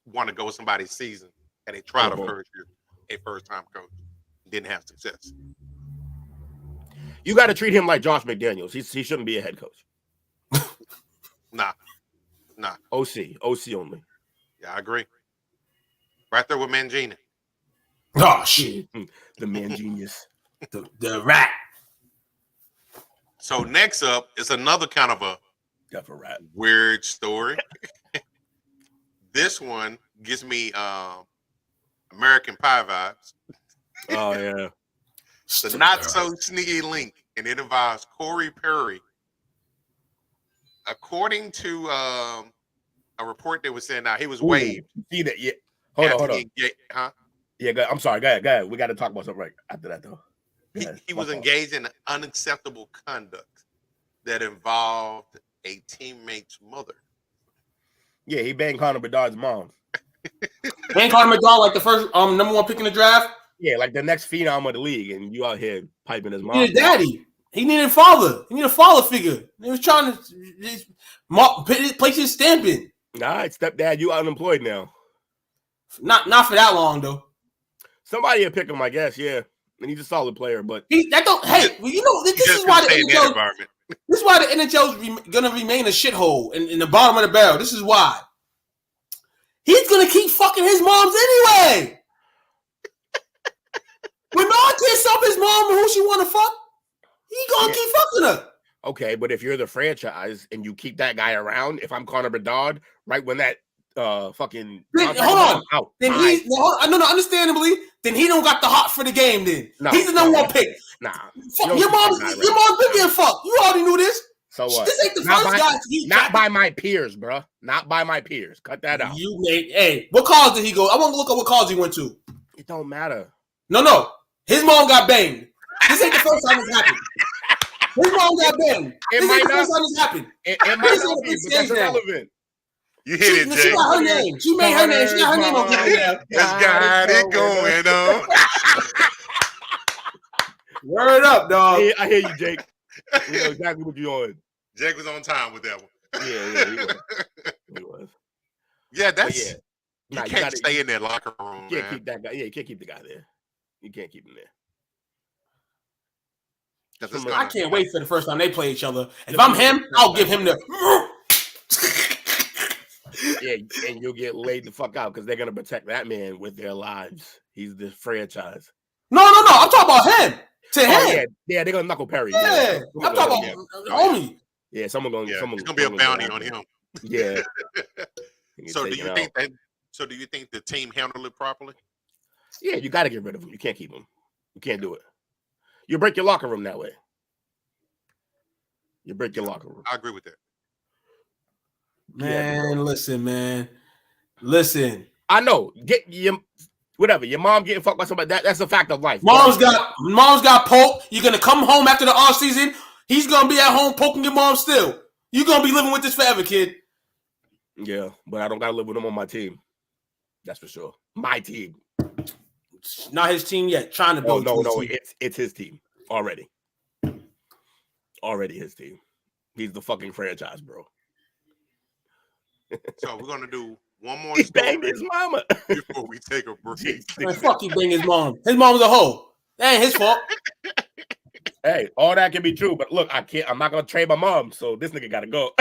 want to go with somebody's season and they try to a first-time coach. Didn't have success. You got to treat him like Josh McDaniels. He shouldn't be a head coach. Nah. OC only. Yeah, I agree. Right there with Mangini. Oh shit, the man genius, the rat. So next up is another kind of a weird story. This one gives me American Pie vibes. Oh yeah, the not so sneaky link, and it involves Corey Perry. According to a report that was sent out, he was waived. See that? Yeah. Hold on. Yeah, go ahead. I'm sorry. Go ahead. We got to talk about something right after that, though. He was engaged in unacceptable conduct that involved a teammate's mother. Yeah, he banged Connor Bedard's mom. Banged Connor Bedard like the first number one pick in the draft? Yeah, like the next phenom of the league, and you out here piping his mom. He needed daddy. He needed a father. He needed a father figure. He was trying to place his stamp in. Nah, stepdad, you unemployed now. Not for that long, though. Somebody will pick him, I guess, yeah. And he's a solid player, but this is why the NHL's gonna remain a shithole in the bottom of the barrel. This is why. He's gonna keep fucking his moms anyway. When no one can't stop his mom who she wanna fuck, he gonna keep fucking her. Okay, but if you're the franchise and you keep that guy around, if I'm Connor Bedard, right when that fucking hold on. Then understandably, then he don't got the heart for the game. Then he's the number one pick. Nah, your mom's been getting fucked. You already knew this. So what? This ain't the first guy. Not by my peers, bro. Not by my peers. Cut that out. What college did he go? I want to look up what college he went to. It don't matter. No. His mom got banged. This ain't the first time it's happened. His mom got banged. This ain't the first time it's happened. It might not be, but that's irrelevant. You hit it, Jay. She got her name. She made her name. She got her name on there. Let's got it going on. Word up, dog. I hear you, Jake. We know exactly what you're on. Jake was on time with that one. Yeah, he was. Yeah, that's. You can't stay in that locker room. You can't keep that guy. Yeah, you can't keep the guy there. You can't keep him there. I can't wait for the first time they play each other. If I'm him, I'll give him the. Yeah, and you'll get laid the fuck out because they're gonna protect that man with their lives. He's the franchise. No. I'm talking about him. To him. Yeah, they're gonna knuckle Perry. Yeah. I'm talking about homie. Yeah, someone gonna. Yeah, it's gonna be a bounty on him. Yeah. So do you think that? So do you think the team handled it properly? Yeah, you got to get rid of him. You can't keep him. You can't do it. You break your locker room that way. You break your locker room. I agree with that. Man, listen. I know. Get your whatever. Your mom getting fucked by somebody. That's a fact of life. Mom's got poked. You're gonna come home after the off season. He's gonna be at home poking your mom still. You're gonna be living with this forever, kid. Yeah, but I don't gotta live with him on my team. That's for sure. My team. It's not his team yet. Trying to build. No. It's his team already. Already his team. He's the fucking franchise, bro. So we're gonna do one more. He banged his mama before we take a break. Man, fuck, he bang his mom. His mom's a hoe. That ain't his fault. Hey, all that can be true, but look, I'm not gonna trade my mom, so this nigga gotta go.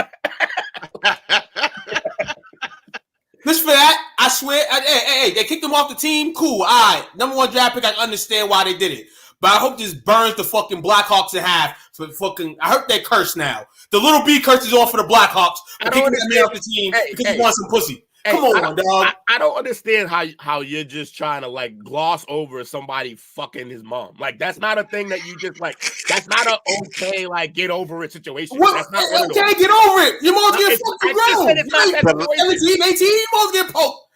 Just for that, I swear. Hey, they kicked him off the team. Cool. All right. Number 1 draft pick. I understand why they did it. But I hope this burns the fucking Blackhawks in half. For fucking, I heard they curse now. The little B curse is on for the Blackhawks. For kicking that man off the team because he wants some pussy. Come on, dog. I don't understand how you're just trying to like gloss over somebody fucking his mom. Like that's not a thing that you just like. That's not a okay like get over it situation. What? That's not Okay, get over it. Your mom's getting fucking grown. It's not that 17, 18, your mom's getting poked.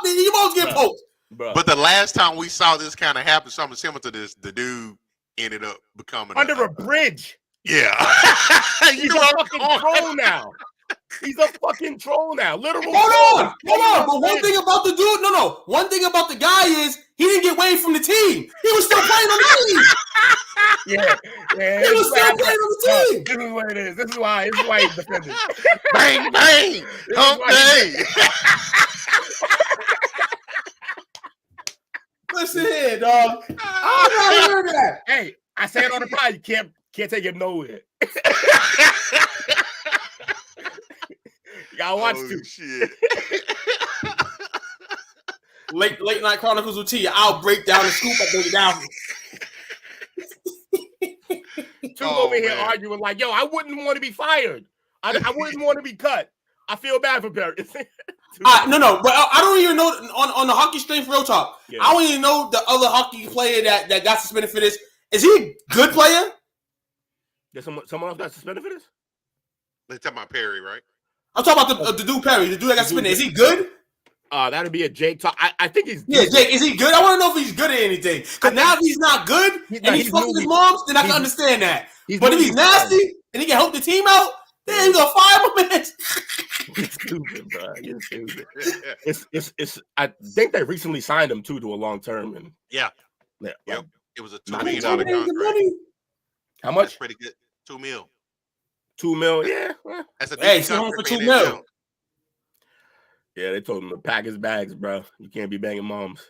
Your mom's getting poked. Bruh. But the last time we saw this kind of happen, something similar to this, the dude ended up becoming under a bridge. Yeah, he's a fucking troll now. He's a fucking troll now. Literal. Hold on. But one thing about the dude, one thing about the guy is he didn't get waived from the team. He was still playing on the team. Yeah. He was still playing on the team. This is what it is. This is why he's defending. Bang, bang. Okay. Listen here, dog. I don't heard that. Hey, I say it on the pod. You can't take it nowhere. You gotta watch too. Shit. Late Night Chronicles with T. I'll break down the scoop. I break it down. Two over here arguing like, yo, I wouldn't want to be fired. I wouldn't want to be cut. I feel bad for Perry. No, but I don't even know on the hockey stream for real talk. Yeah. I don't even know the other hockey player that got suspended for this. Is he a good player? Did someone else got suspended for this? Let's talk about Perry, right? I'm talking about the dude Perry, the dude that got suspended. Is he good? That'd be a Jake talk. I think he's Jake. Is he good? I want to know if he's good at anything. Because now if he's not good and he's fucking his moms, then I can understand that. But if he's nasty and he can help the team out, then he's gonna fire him. You're stupid, bro. You're stupid. It's. I think they recently signed him to a long term, and yeah. It was a $2 million contract. How much? That's pretty good. $2 million. $2 million. Yeah. That's a he's home for $2 million. Yeah, they told him to pack his bags, bro. You can't be banging moms.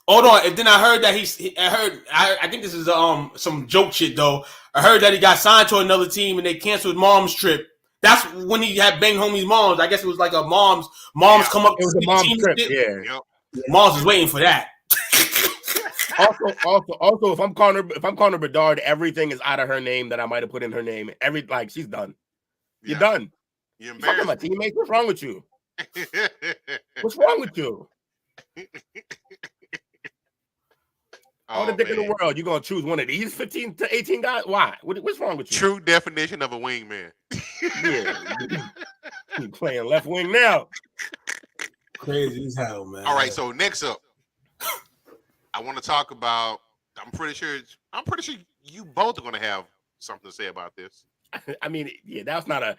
Hold on, and then I heard that I think this is some joke shit though. I heard that he got signed to another team and they canceled mom's trip. That's when he had banged homie's moms. I guess it was like a mom's come up. It was a mom's trip. Yeah. Moms was waiting for that. Also, if I'm Connor Bedard, everything is out of her name that I might have put in her name. She's done. You're done. You're fucking my teammates. What's wrong with you? What's wrong with you? All the dick in the world, you're gonna choose one of these 15 to 18 guys? Why? What's wrong with you? True definition of a wingman. Yeah, you playing left wing now. Crazy as hell, man. All right, so next up, I want to talk about. I'm pretty sure you both are gonna have something to say about this. I mean, yeah, that's not a.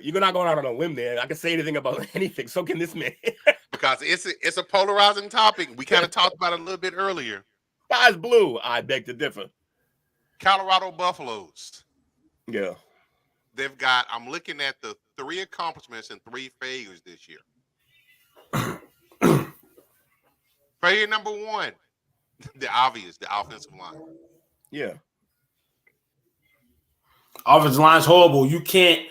You're not going out on a limb there. I can say anything about anything. So can this man. Because it's a polarizing topic. We kind of talked about it a little bit earlier. Sky's blue. I beg to differ. Colorado Buffaloes. Yeah. They've got, I'm looking at the 3 accomplishments and 3 failures this year. Failure number 1, the offensive line. Yeah. Offensive line's horrible. You can't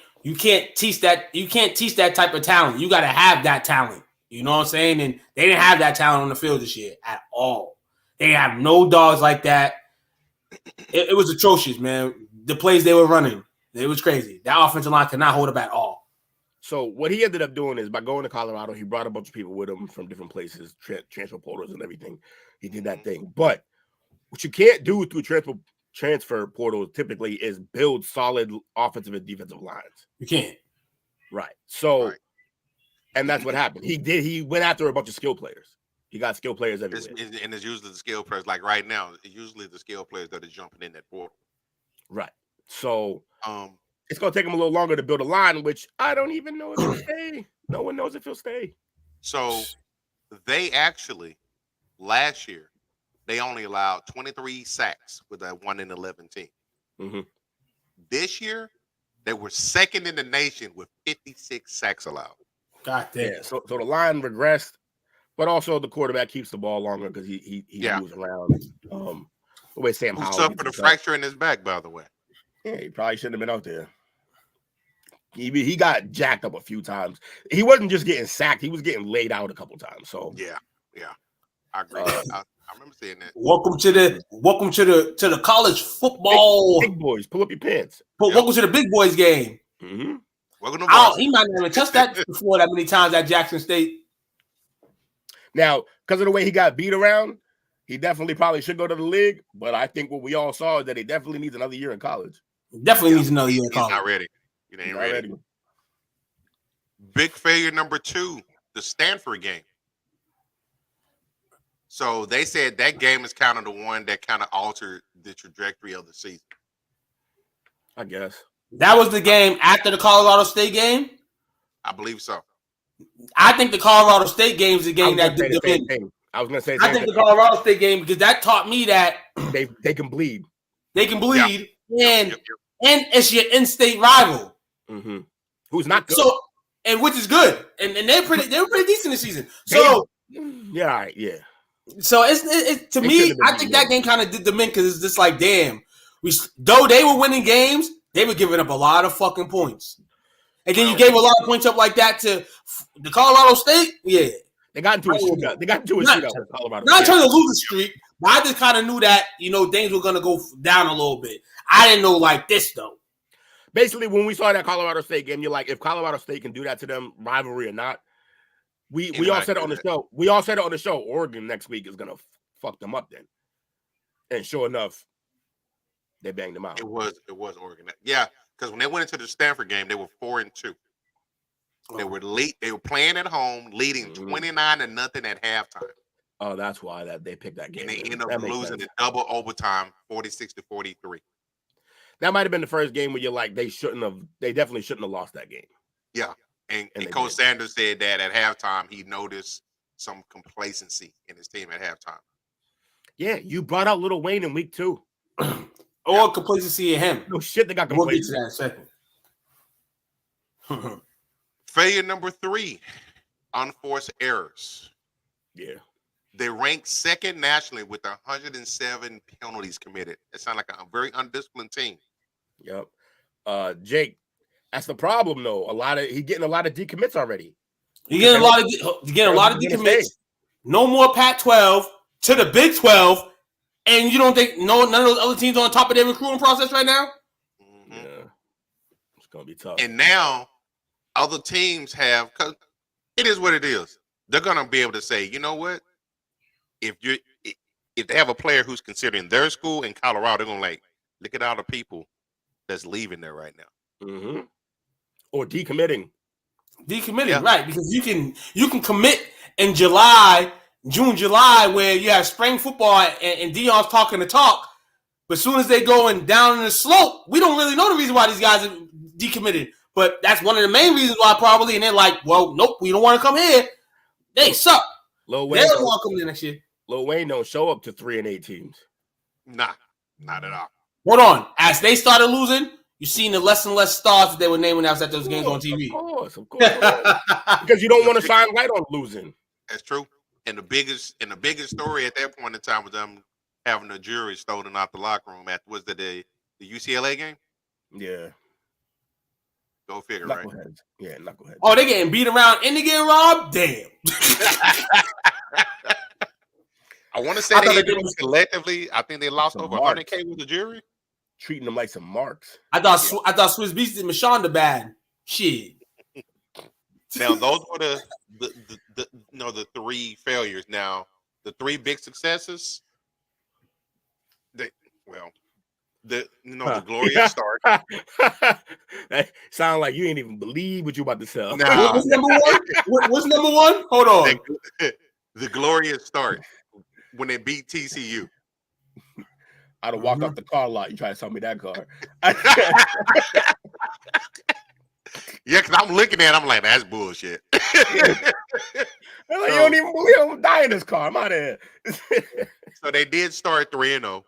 teach that. You can't teach that type of talent. You got to have that talent. You know what I'm saying? And they didn't have that talent on the field this year at all. They didn't have no dogs like that. It was atrocious, man. The plays they were running, it was crazy. That offensive line could not hold up at all. So what he ended up doing is by going to Colorado, he brought a bunch of people with him from different places, transfer portals and everything. He did that thing. But what you can't do through transfer portals typically is build solid offensive and defensive lines. You can't. Right. So, and that's what happened. He went after a bunch of skill players. He got skill players everywhere. And it's usually the skill players. Like right now, it's usually the skill players that are jumping in that portal. Right. So it's going to take him a little longer to build a line, which I don't even know if he'll stay. No one knows if he'll stay. So they actually, last year, they only allowed 23 sacks with a 1-11 team. Mm-hmm. This year, they were second in the nation with 56 sacks allowed. God damn. Yeah, so the line regressed, but also the quarterback keeps the ball longer because he moves around. Wait, Sam Who Howell suffered a fracture in his back, by the way. Yeah, he probably shouldn't have been out there. He got jacked up a few times. He wasn't just getting sacked; he was getting laid out a couple times. So Yeah, I agree. I remember saying that. Welcome to the college football. Big boys, pull up your pants. Welcome to the big boys game. Mm-hmm. Welcome to varsity. He might not even touched that before that many times at Jackson State. Now, because of the way he got beat around, he definitely probably should go to the league. But I think what we all saw is that he definitely needs another year in college. Definitely needs another year in college. He's not ready. He ain't ready. Big failure number 2, the Stanford game. So they said that game is kind of the one that kind of altered the trajectory of the season. I guess. That was the game after the Colorado State game? I believe so. I think the Colorado State game is the game that did the thing. I was going to say I think the Colorado State game, because that taught me that they can bleed. They can bleed, and it's your in-state rival. Mm-hmm. Who's not good. So, and which is good. And they were pretty decent this season. So yeah. So it's to me, I think that game kind of did them in, because it's just like, damn, though they were winning games, they were giving up a lot of fucking points. And then you gave a lot of points up like that to the Colorado State. Yeah, they got into a shootout. They got into a shootout with Colorado. Not trying to lose the streak, but I just kind of knew that things were gonna go down a little bit. I didn't know like this though. Basically, when we saw that Colorado State game, you're like, if Colorado State can do that to them, rivalry or not, we all said it on the show. We all said it on the show. Oregon next week is gonna fuck them up then. And sure enough, they banged them out. It was Oregon. Yeah, because when they went into the Stanford game, they were 4-2. They were late. They were playing at home, leading 29-0 at halftime. Oh, that's why they picked that game. And they ended up losing in double overtime, 46-43. That might have been the first game where you're like, they definitely shouldn't have lost that game. Yeah. And Coach Sanders said that at halftime, he noticed some complacency in his team at halftime. Yeah, you brought out Lil Wayne in week 2. Or complacency in him. No shit, they got complacency. We'll get to that in a second. Failure number 3, unforced errors. Yeah. They ranked second nationally with 107 penalties committed. It sounds like a very undisciplined team. Yep. Jake, that's the problem though. He's getting a lot of decommits already. You're getting a lot of decommits. No more Pac-12 to the Big 12, and you don't think none of those other teams are on top of their recruiting process right now? Mm-hmm. Yeah, it's gonna be tough. And now other teams have, because it is what it is. They're gonna be able to say, you know what? If they have a player who's considering their school in Colorado, they're gonna look at all the people that's leaving there right now. Mm-hmm. Or decommitting. Decommitting, right? Because you can commit in June, July, where you have spring football and Deion's talking the talk. But as soon as they going down in the slope, we don't really know the reason why these guys are decommitted. But that's one of the main reasons why probably. And they're like, well, nope, we don't want to come here. They suck. They don't want to come in next year. Lil Wayne don't show up to 3 and 8 teams. Nah, not at all. Hold on. As they started losing, you seen the less and less stars that they were naming out at those games on TV. Of course. Because you don't want to shine light on losing. That's true. And the biggest story at that point in time was them having the jury stolen out the locker room at the UCLA game. Yeah. Go figure, knuckleheads. Right? Yeah, knuckleheads. Oh, they getting beat around and they getting robbed? Damn. I want to say they collectively. I think they lost over 100K with the jury. Treating them like some marks. I thought Swiss Beats did Mashonda bad. Shit. Now those were the 3 failures. Now the 3 big successes. The glorious start. That sound like you ain't even believe what you about to sell. Nah. What's number 1? What's number 1? Hold on. The glorious start when they beat TCU. I'd have walked off the car lot. You try to sell me that car. Yeah, because I'm looking at it, I'm like, that's bullshit. You don't even believe I'm dying in this car. I'm out of here. So they did start 3-0.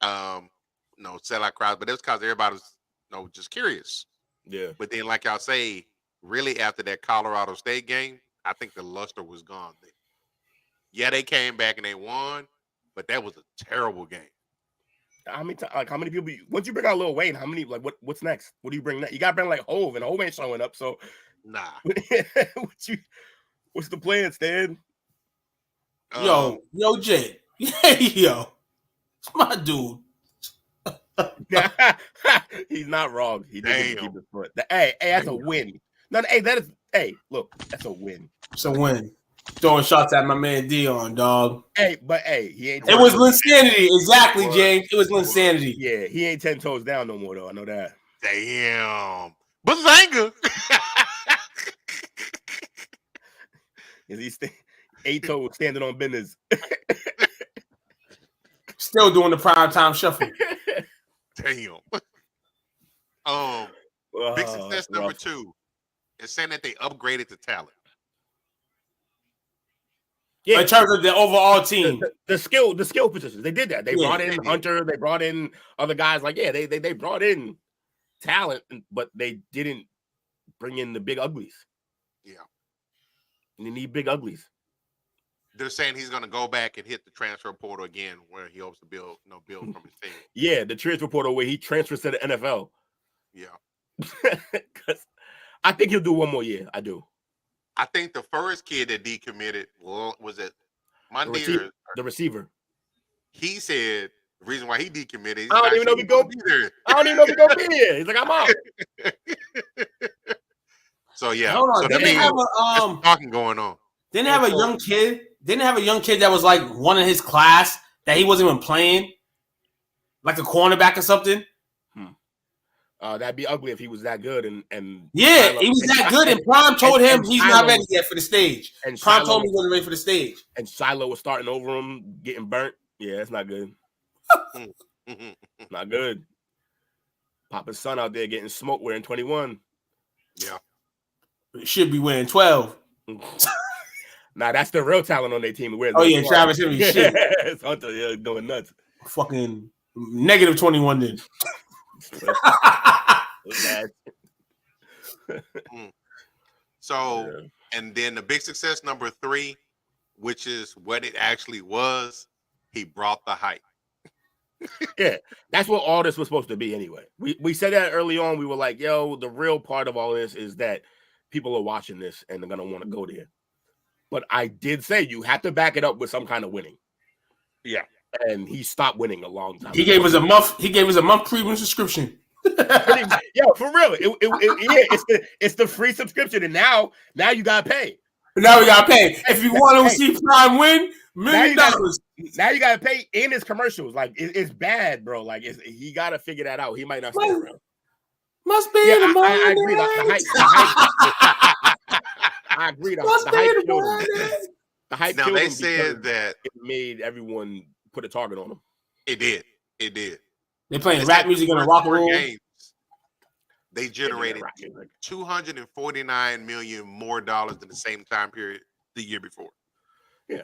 Sellout crowds, but it was because everybody was just curious. Yeah. But then, like y'all say, really after that Colorado State game, I think the luster was gone. Yeah, they came back and they won, but that was a terrible game. how many people? Once you bring out Lil Wayne, how many? Like, what's next? What do you bring next? You got to bring like Hove, and Hove ain't showing up. So, Nah. What's the plan, Stan? Yo, Jay. Yo, it's my dude. He's not wrong. He didn't keep his foot. Hey, that's a win. No, look, that's a win. It's a win. Throwing shots at my man Deion, dog. He ain't. It was Linsanity, exactly, James. It was Linsanity. Yeah, he ain't 10 toes down no more, though. I know that. Damn. Bazanga. Is he 8 toes standing on business? Still doing the primetime shuffle. Damn. Big success number 2 is saying that they upgraded the talent. Yeah, in terms of the overall team, the skill positions, they did that. They brought in Hunter, they brought in other guys. Like, they brought in talent, but they didn't bring in the big uglies. Yeah, and you need big uglies. They're saying he's going to go back and hit the transfer portal again, where he hopes to build from his team. Yeah, the transfer portal where he transfers to the NFL. Yeah, because I think he'll do one more year. I do. I think the first kid that decommitted was it Monday? The receiver. He said the reason why he decommitted. I don't even know if he's going to be there. I don't even know if he's going to be here. He's like, I'm out. So yeah, hold on. So that means talking going on. Didn't they have a young kid? Didn't they have a young kid that was like one in his class that he wasn't even playing, like a cornerback or something? That'd be ugly if he was that good. And yeah, he was that good. And Prime told him he's not ready yet for the stage. And Prime told me he wasn't ready for the stage. And Shiloh was starting over him, getting burnt. Yeah, that's not good. Not good. Papa's son out there getting smoked wearing 21. Yeah. Should be wearing 12. Nah, that's the real talent on their team. Oh, yeah, Travis Henry. Shit. It's Hunter going nuts. Fucking negative 21 then. So, and then the big success number 3, which is what it actually was, he brought the hype. Yeah, that's what all this was supposed to be anyway. We said that early on. We were like, yo, the real part of all this is that people are watching this and they're going to want to go there. But I did say you have to back it up with some kind of winning. Yeah. And he stopped winning a long time. He gave us a month premium subscription. Yo, for real. It's the free subscription. And now you got to pay. Now we got to pay. If you want to see Prime win, $1 million. Now you got to pay in his commercials. Like, it's bad, bro. Like, he got to figure that out. He might not stay around. Must be the money. I agree. The hype. I agree. The hype. Now they said that it made everyone put a target on him. It did. They playing rap music in a rock and roll. Games, they generated $249 million more than the same time period the year before. Yeah.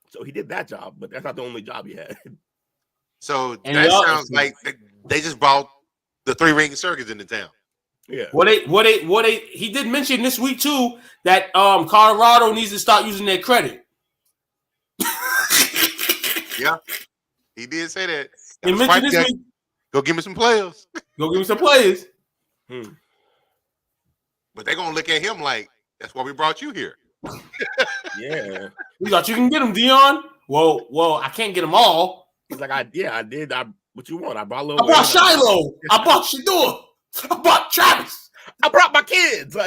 So he did that job, but that's not the only job he had. So that sounds like they just brought the 3-ring circus into town. Yeah. What they he did mention this week too that Colorado needs to start using their credit. Yeah. He did say that. He mentioned this week. Go give me some players. But they're gonna look at him like, that's why we brought you here. Yeah. You thought you can get them, Deion? Well, I can't get them all. He's like, I did. What you want? I brought Shiloh. I brought Shador. I brought Travis. I brought my kids.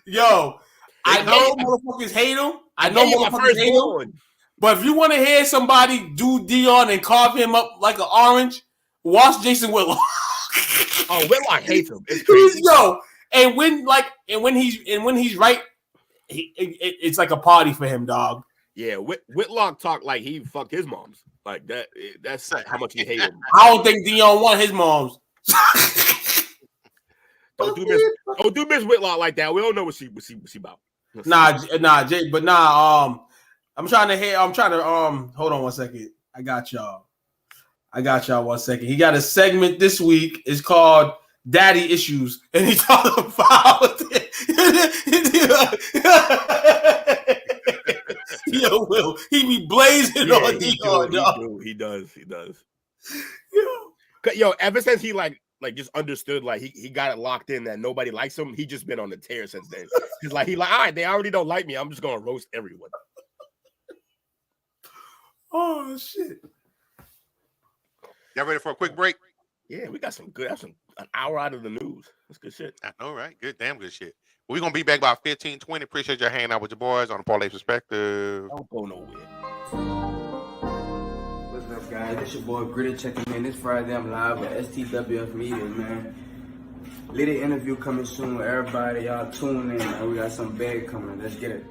Yo, I know motherfuckers hate him. I know motherfuckers hate him. But if you want to hear somebody do Deion and carve him up like an orange, watch Jason Whitlock. Oh, Whitlock hates him. And when he's right, it's like a party for him, dog. Yeah, Whitlock talked like he fucked his moms. Like that. That's how much he hated him. I don't think Deion want his moms. Don't do Miss Whitlock like that. We don't know what she about. Nah, Jay. But I'm trying to hold on one second. I got y'all 1 second. He got a segment this week. It's called Daddy Issues, and he talking about Yo, Will. He be blazing on Deion, dog. He does. Yo, ever since he like just understood, like he got it locked in that nobody likes him, he just been on the tear since then. He's like, all right, they already don't like me. I'm just gonna roast everyone. Oh shit. Y'all ready for a quick break? Yeah, we got some good. That's an hour out of the news. That's good shit. I know, right? Good, damn good shit. We're gonna be back by 15, 20. Appreciate you hanging out with your boys on the Parlay Perspective. Don't go nowhere. What's up, guys? It's your boy Giddey checking in. This Friday I'm live at STWF Media, man. Little interview coming soon. Everybody, y'all tune in. Man. We got some big coming. Let's get it.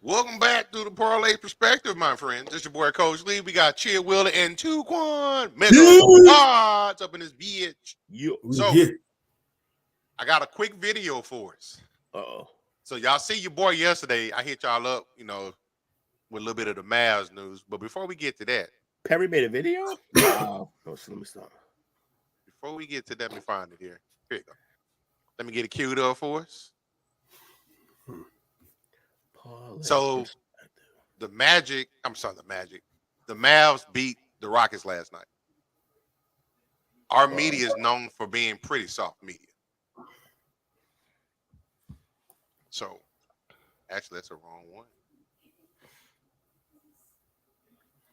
Welcome back to the Parlay Perspective, my friends. This your boy Coach Lee. We got Chill Wheeler and Tuquan. Mega odds up in this bitch. So I got a quick video for us. So y'all see your boy yesterday. I hit y'all up, with a little bit of the Mavs news. But before we get to that, Perry made a video. Wow. Let me stop. Before we get to that, let me find it here. Here you go. Let me get it queued up for us. So the Mavs beat the Rockets last night. Our media is known for being pretty soft media. So actually that's the wrong one.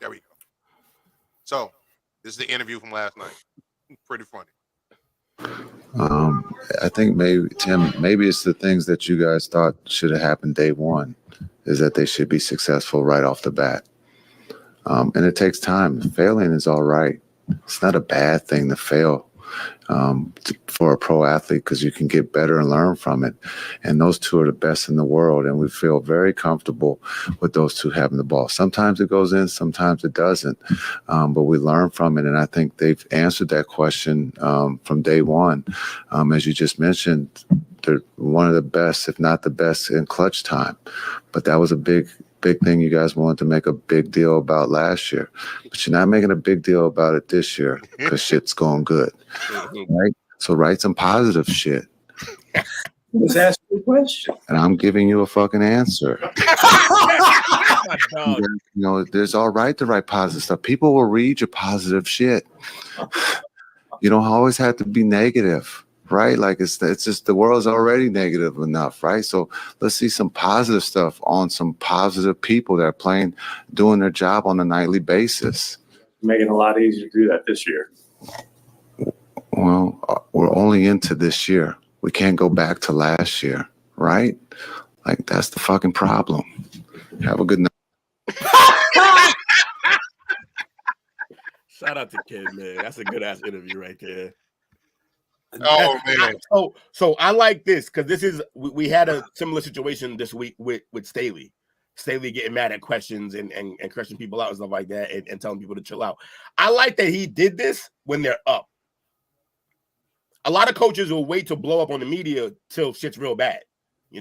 There we go. So this is the interview from last night. Pretty funny. I think maybe it's the things that you guys thought should have happened day one, is that they should be successful right off the bat. And it takes time. Failing is all right. It's not a bad thing to fail for a pro athlete, because you can get better and learn from it. And those two are the best in the world. And we feel very comfortable with those two having the ball. Sometimes it goes in, sometimes it doesn't. But we learn from it. And I think they've answered that question from day one. As you just mentioned, they're one of the best, if not the best, in clutch time. But that was a big thing you guys wanted to make a big deal about last year. But you're not making a big deal about it this year because shit's going good. Right? So write some positive shit. Just ask me a question. And I'm giving you a fucking answer. There's all right to write positive stuff. People will read your positive shit. You don't always have to be negative. Right? Like it's just the world's already negative enough, right? So let's see some positive stuff on some positive people that are doing their job on a nightly basis. Making it a lot easier to do that this year. Well, we're only into this year. We can't go back to last year, right? Like that's the fucking problem. Have a good night. Shout out to Kid, man. That's a good ass interview right there. Oh man! So I like this because this is we had a similar situation this week with Staley. Staley getting mad at questions and cursing people out and stuff like that and telling people to chill out. I like that he did this when they're up. A lot of coaches will wait to blow up on the media till shit's real bad,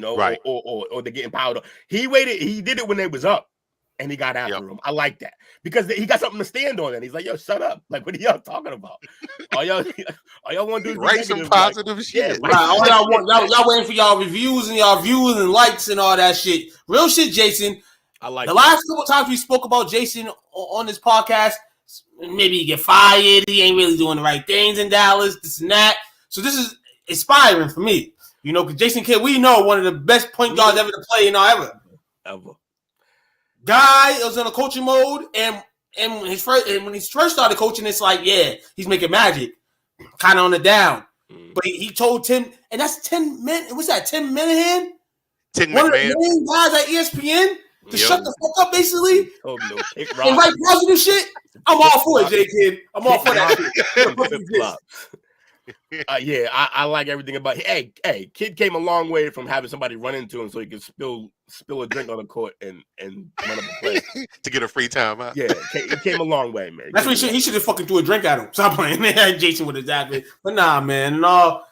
right? Or they're getting piled up. He waited. He did it when they was up. And he got after him. I like that because he got something to stand on. And he's like, "Yo, shut up! Like, what are y'all talking about? All y'all want to do is write some positive shit. Yeah, all y'all waiting for y'all reviews and y'all views and likes and all that shit. Real shit, Jason. I like the last couple times we spoke about Jason on this podcast. Maybe he get fired. He ain't really doing the right things in Dallas. This and that. So this is inspiring for me. Because Jason Kidd, we know one of the best point guards ever to play ever. Guy was in a coaching mode, and when he first started coaching, it's like, yeah, he's making magic, kind of on the down. But he told Tim, and that's 10 men. What's that? Tim Minahan, one of the main guys at ESPN, to shut the fuck up, basically, and write positive shit. I'm all for it, J Kid. I'm all for that shit. Yeah, I like everything about it. Hey, Kid came a long way from having somebody run into him so he could spill a drink on the court and run up a play to get a free timeout. Yeah, it came a long way, man. That's what he should have fucking threw a drink at him. Stop playing, man. Jason would have exactly. But nah, man. No,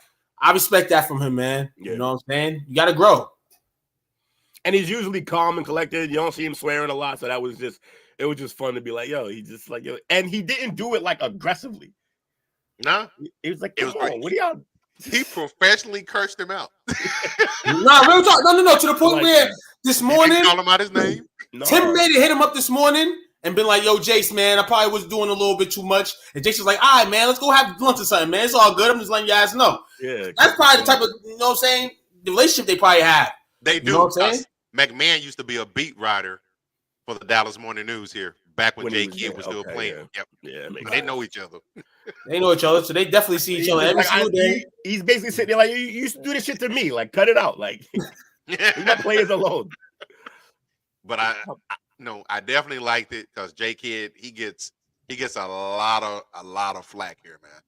I respect that from him, man. Yeah. You know what I'm saying? You got to grow. And he's usually calm and collected. You don't see him swearing a lot, so it was just fun to be like, yo, he just like, yo, and he didn't do it like aggressively. No, He was like, it was "Come on, what are y'all?" He professionally cursed him out. Nah, real talk. No. To the point like where that. this He morning, didn't call him out his name. No. Tim made it hit him up this morning and been like, "Yo, Jace, man, I probably was doing a little bit too much." And Jace was like, "All right, man, let's go have lunch or something, man. It's all good. I'm just letting you guys know." Yeah, That's probably the type of, you know what I'm saying, the relationship they probably have. They do. You know what I'm saying? McMahon used to be a beat writer for the Dallas Morning News here back when Jay Kidd was still playing. Yeah. Yep. Yeah, But they know each other. They know each other, so they definitely see each other every single day. He's basically sitting there like, "You used to do this shit to me. Like, cut it out. Like, leave my players alone." But I definitely liked it because Jay Kidd, he gets a lot of flack here, man.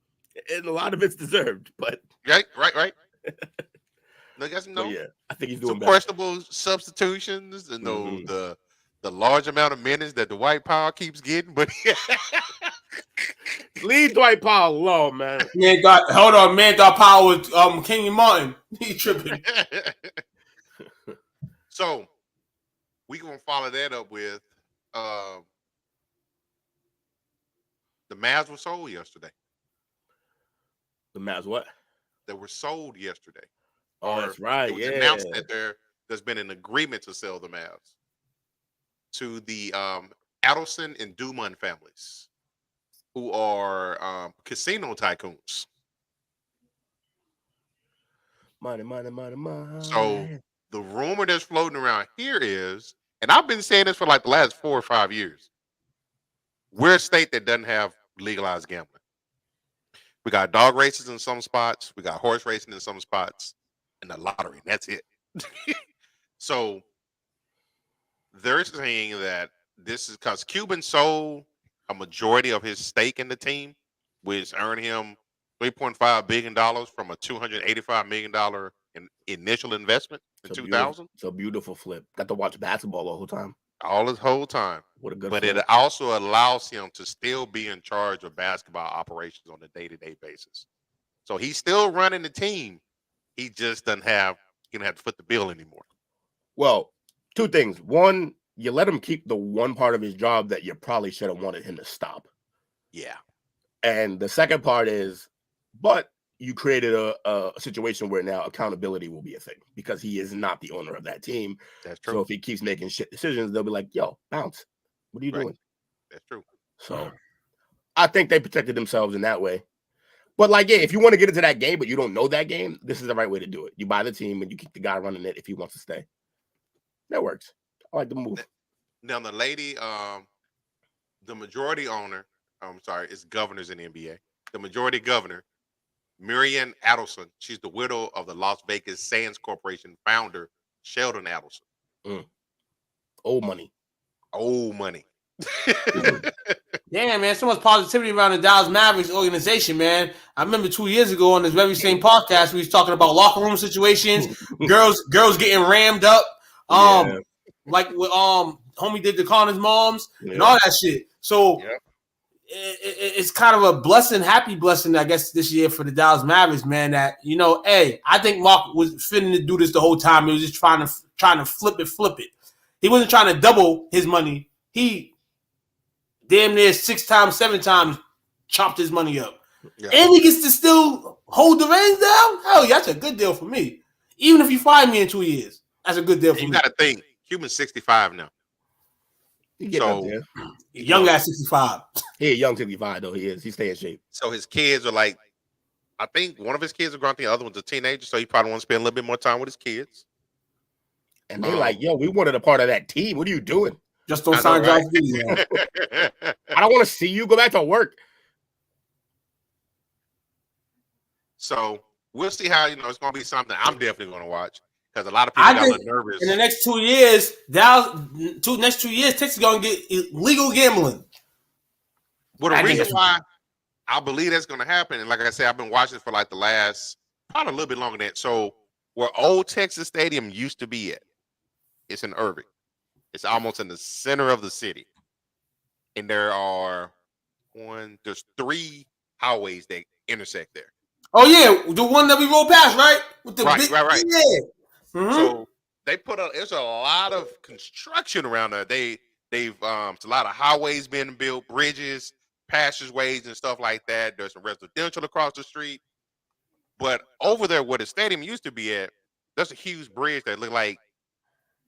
And a lot of it's deserved, but right. I think he's doing some better. questionable substitutions and the large amount of minutes that the Dwight Powell keeps getting, but leave Dwight Powell alone, man. Hold on, man. Dog Powell with Kenyon Martin. He tripping. So we gonna follow that up with the Mavs were sold yesterday. The Mavs what? They were sold yesterday. Oh, that's right. It was Yeah. announced that there's been an agreement to sell the Mavs to the Adelson and Dumont families, who are casino tycoons. Money. So the rumor that's floating around here is, and I've been saying this for like the last 4 or 5 years, we're a state that doesn't have legalized gambling. We got dog races in some spots, we got horse racing in some spots, and the lottery, and that's it. So they're saying that this is because Cuban sold a majority of his stake in the team, which earned him $3.5 billion from a $285 million initial investment in 2000. It's a beautiful flip. Got to watch basketball the whole time. All his whole time. What a good But flip. it also allows him to still be in charge of basketball operations on a day-to-day basis. So he's still running the team. He just doesn't have to foot the bill anymore. Well, two things. One, you let him keep the one part of his job that you probably should have wanted him to stop. Yeah. And the second part is, but you created a situation where now accountability will be a thing because he is not the owner of that team. That's true. So if he keeps making shit decisions, they'll be like, "Yo, bounce. What are you doing?" That's true. So I think they protected themselves in that way. But like, yeah, if you want to get into that game, but you don't know that game, this is the right way to do it. You buy the team and you keep the guy running it if he wants to stay. That works. I like the move. Now the lady, the majority owner, it's governors in the NBA. The majority governor, Marian Adelson, she's the widow of the Las Vegas Sands Corporation founder, Sheldon Adelson. Old money. Damn, man, so much positivity around the Dallas Mavericks organization, man. I remember 2 years ago on this very same podcast, we was talking about locker room situations, girls getting rammed up, like with homie did to Connor's moms and all that shit. So it's kind of a blessing, happy blessing, I guess, this year for the Dallas Mavericks, man. That I think Mark was fitting to do this the whole time. He was just trying to flip it. He wasn't trying to double his money. He damn near 6 times, 7 times chopped his money up. Yeah. And he gets to still hold the reins down? Hell yeah, that's a good deal for me. Even if you fire me in 2 years, that's a good deal for me. You got to think, Cuban's 65 now. So young guy 65. He a young 65 though. He is. He stay in shape. So his kids are like, I think one of his kids are grown, the other one's a teenager, so he probably want to spend a little bit more time with his kids. And they're like, "Yo, we wanted a part of that team. What are you doing? Just don't sign Josh Giddey." I don't want to see you. Go back to work." So we'll see how it's going to be something I'm definitely going to watch because a lot of people got a little nervous. In the next 2 years, next 2 years, Texas is going to get legal gambling. Well, the reason why I believe that's going to happen, and like I said, I've been watching for like the last probably a little bit longer than that. So where old Texas Stadium used to be at, it's in Irving. It's almost in the center of the city. And there's 3 highways that intersect there. Oh, yeah. The one that we rolled past, right? With the right. Yeah. Mm-hmm. So they there's a lot of construction around there. They've a lot of highways being built, bridges, passageways and stuff like that. There's some residential across the street. But over there where the stadium used to be at, there's a huge bridge that look like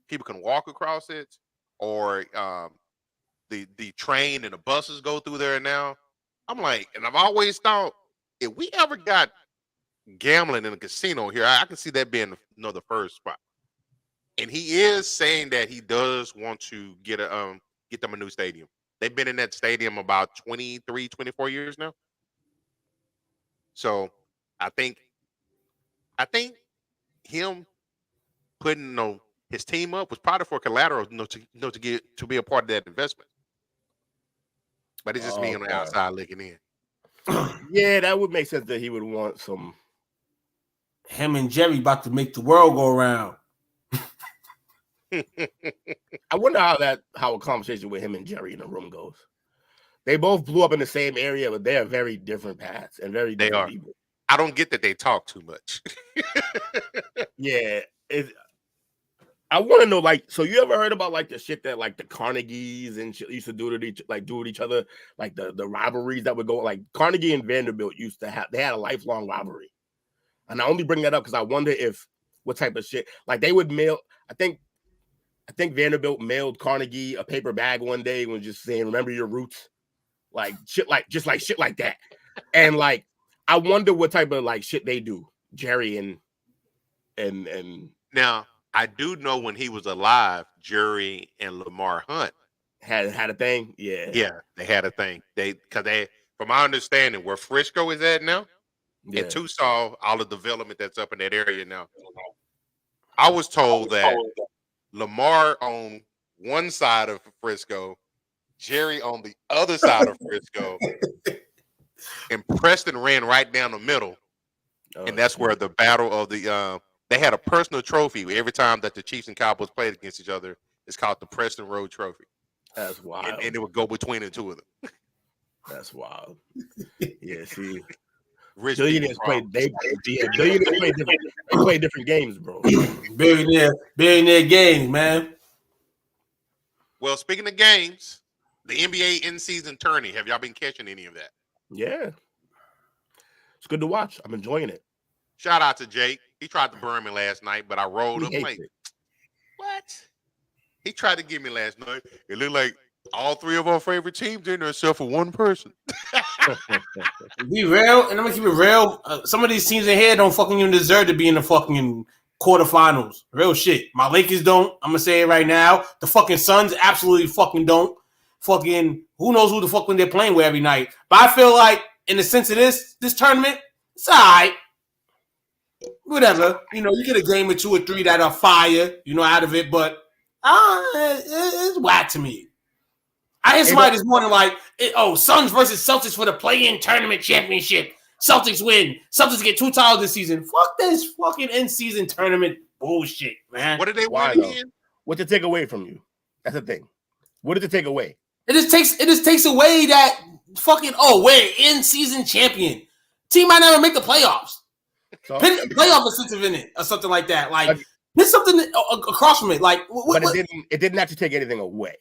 people can walk across it, or the train and the buses go through there now. I'm like, and I've always thought, if we ever got gambling in a casino here, I can see that being another first spot. And he is saying that he does want to get them a new stadium. They've been in that stadium about 23, 24 years now. So I think him putting his team up was probably for collateral, to be a part of that investment. But it's just me on the outside looking in. Yeah, that would make sense that he would want some. Him and Jerry about to make the world go around. I wonder how a conversation with him and Jerry in the room goes. They both blew up in the same area, but they are very different paths and very different people. I don't get that they talk too much. Yeah. I want to know, like, so you ever heard about like the shit that like the Carnegies and shit used to do with each other, like the rivalries that would go, like Carnegie and Vanderbilt used to have, they had a lifelong rivalry. And I only bring that up because I wonder what type of shit, like they would mail, I think Vanderbilt mailed Carnegie a paper bag one day and was just saying, remember your roots, like shit like that. And like, I wonder what type of like shit they do, Jerry and now. I do know when he was alive, Jerry and Lamar Hunt had a thing. Yeah, they had a thing. Because from my understanding, where Frisco is at now, in Tucson, all the development that's up in that area now. I was told that Lamar on one side of Frisco, Jerry on the other side of Frisco, and Preston ran right down the middle, and that's where the battle of the. They had a personal trophy every time that the Chiefs and Cowboys played against each other. It's called the Preston Road Trophy. That's wild. And it would go between the two of them. That's wild. Yeah, see, rich billionaires play different games, bro. Billionaire games, man. Well, speaking of games, the NBA in-season tourney. Have y'all been catching any of that? Yeah, it's good to watch. I'm enjoying it. Shout out to Jake. He tried to burn me last night, but I rolled him like, what? He tried to get me last night. It looked like all three of our favorite teams in there except for one person. Be real, and I'm gonna keep it real. Some of these teams in here don't fucking even deserve to be in the fucking quarterfinals. Real shit. My Lakers don't. I'm gonna say it right now. The fucking Suns absolutely fucking don't. Fucking who knows who the fuck when they're playing with every night. But I feel like in the sense of this tournament, it's all right. Whatever, you get a game or 2 or 3 that are fire, out of it, but it's whack to me. I hear somebody this morning like, Suns versus Celtics for the play-in tournament championship. Celtics win. Celtics get 2 titles this season. Fuck this fucking in-season tournament bullshit, man. What did they win again? What to take away from you? That's the thing. What did it take away? It just takes away that fucking we're in-season champion. Team might never make the playoffs. So, playoff incentive in it or something like that. Like there's something across from it. Like, but it didn't actually take anything away.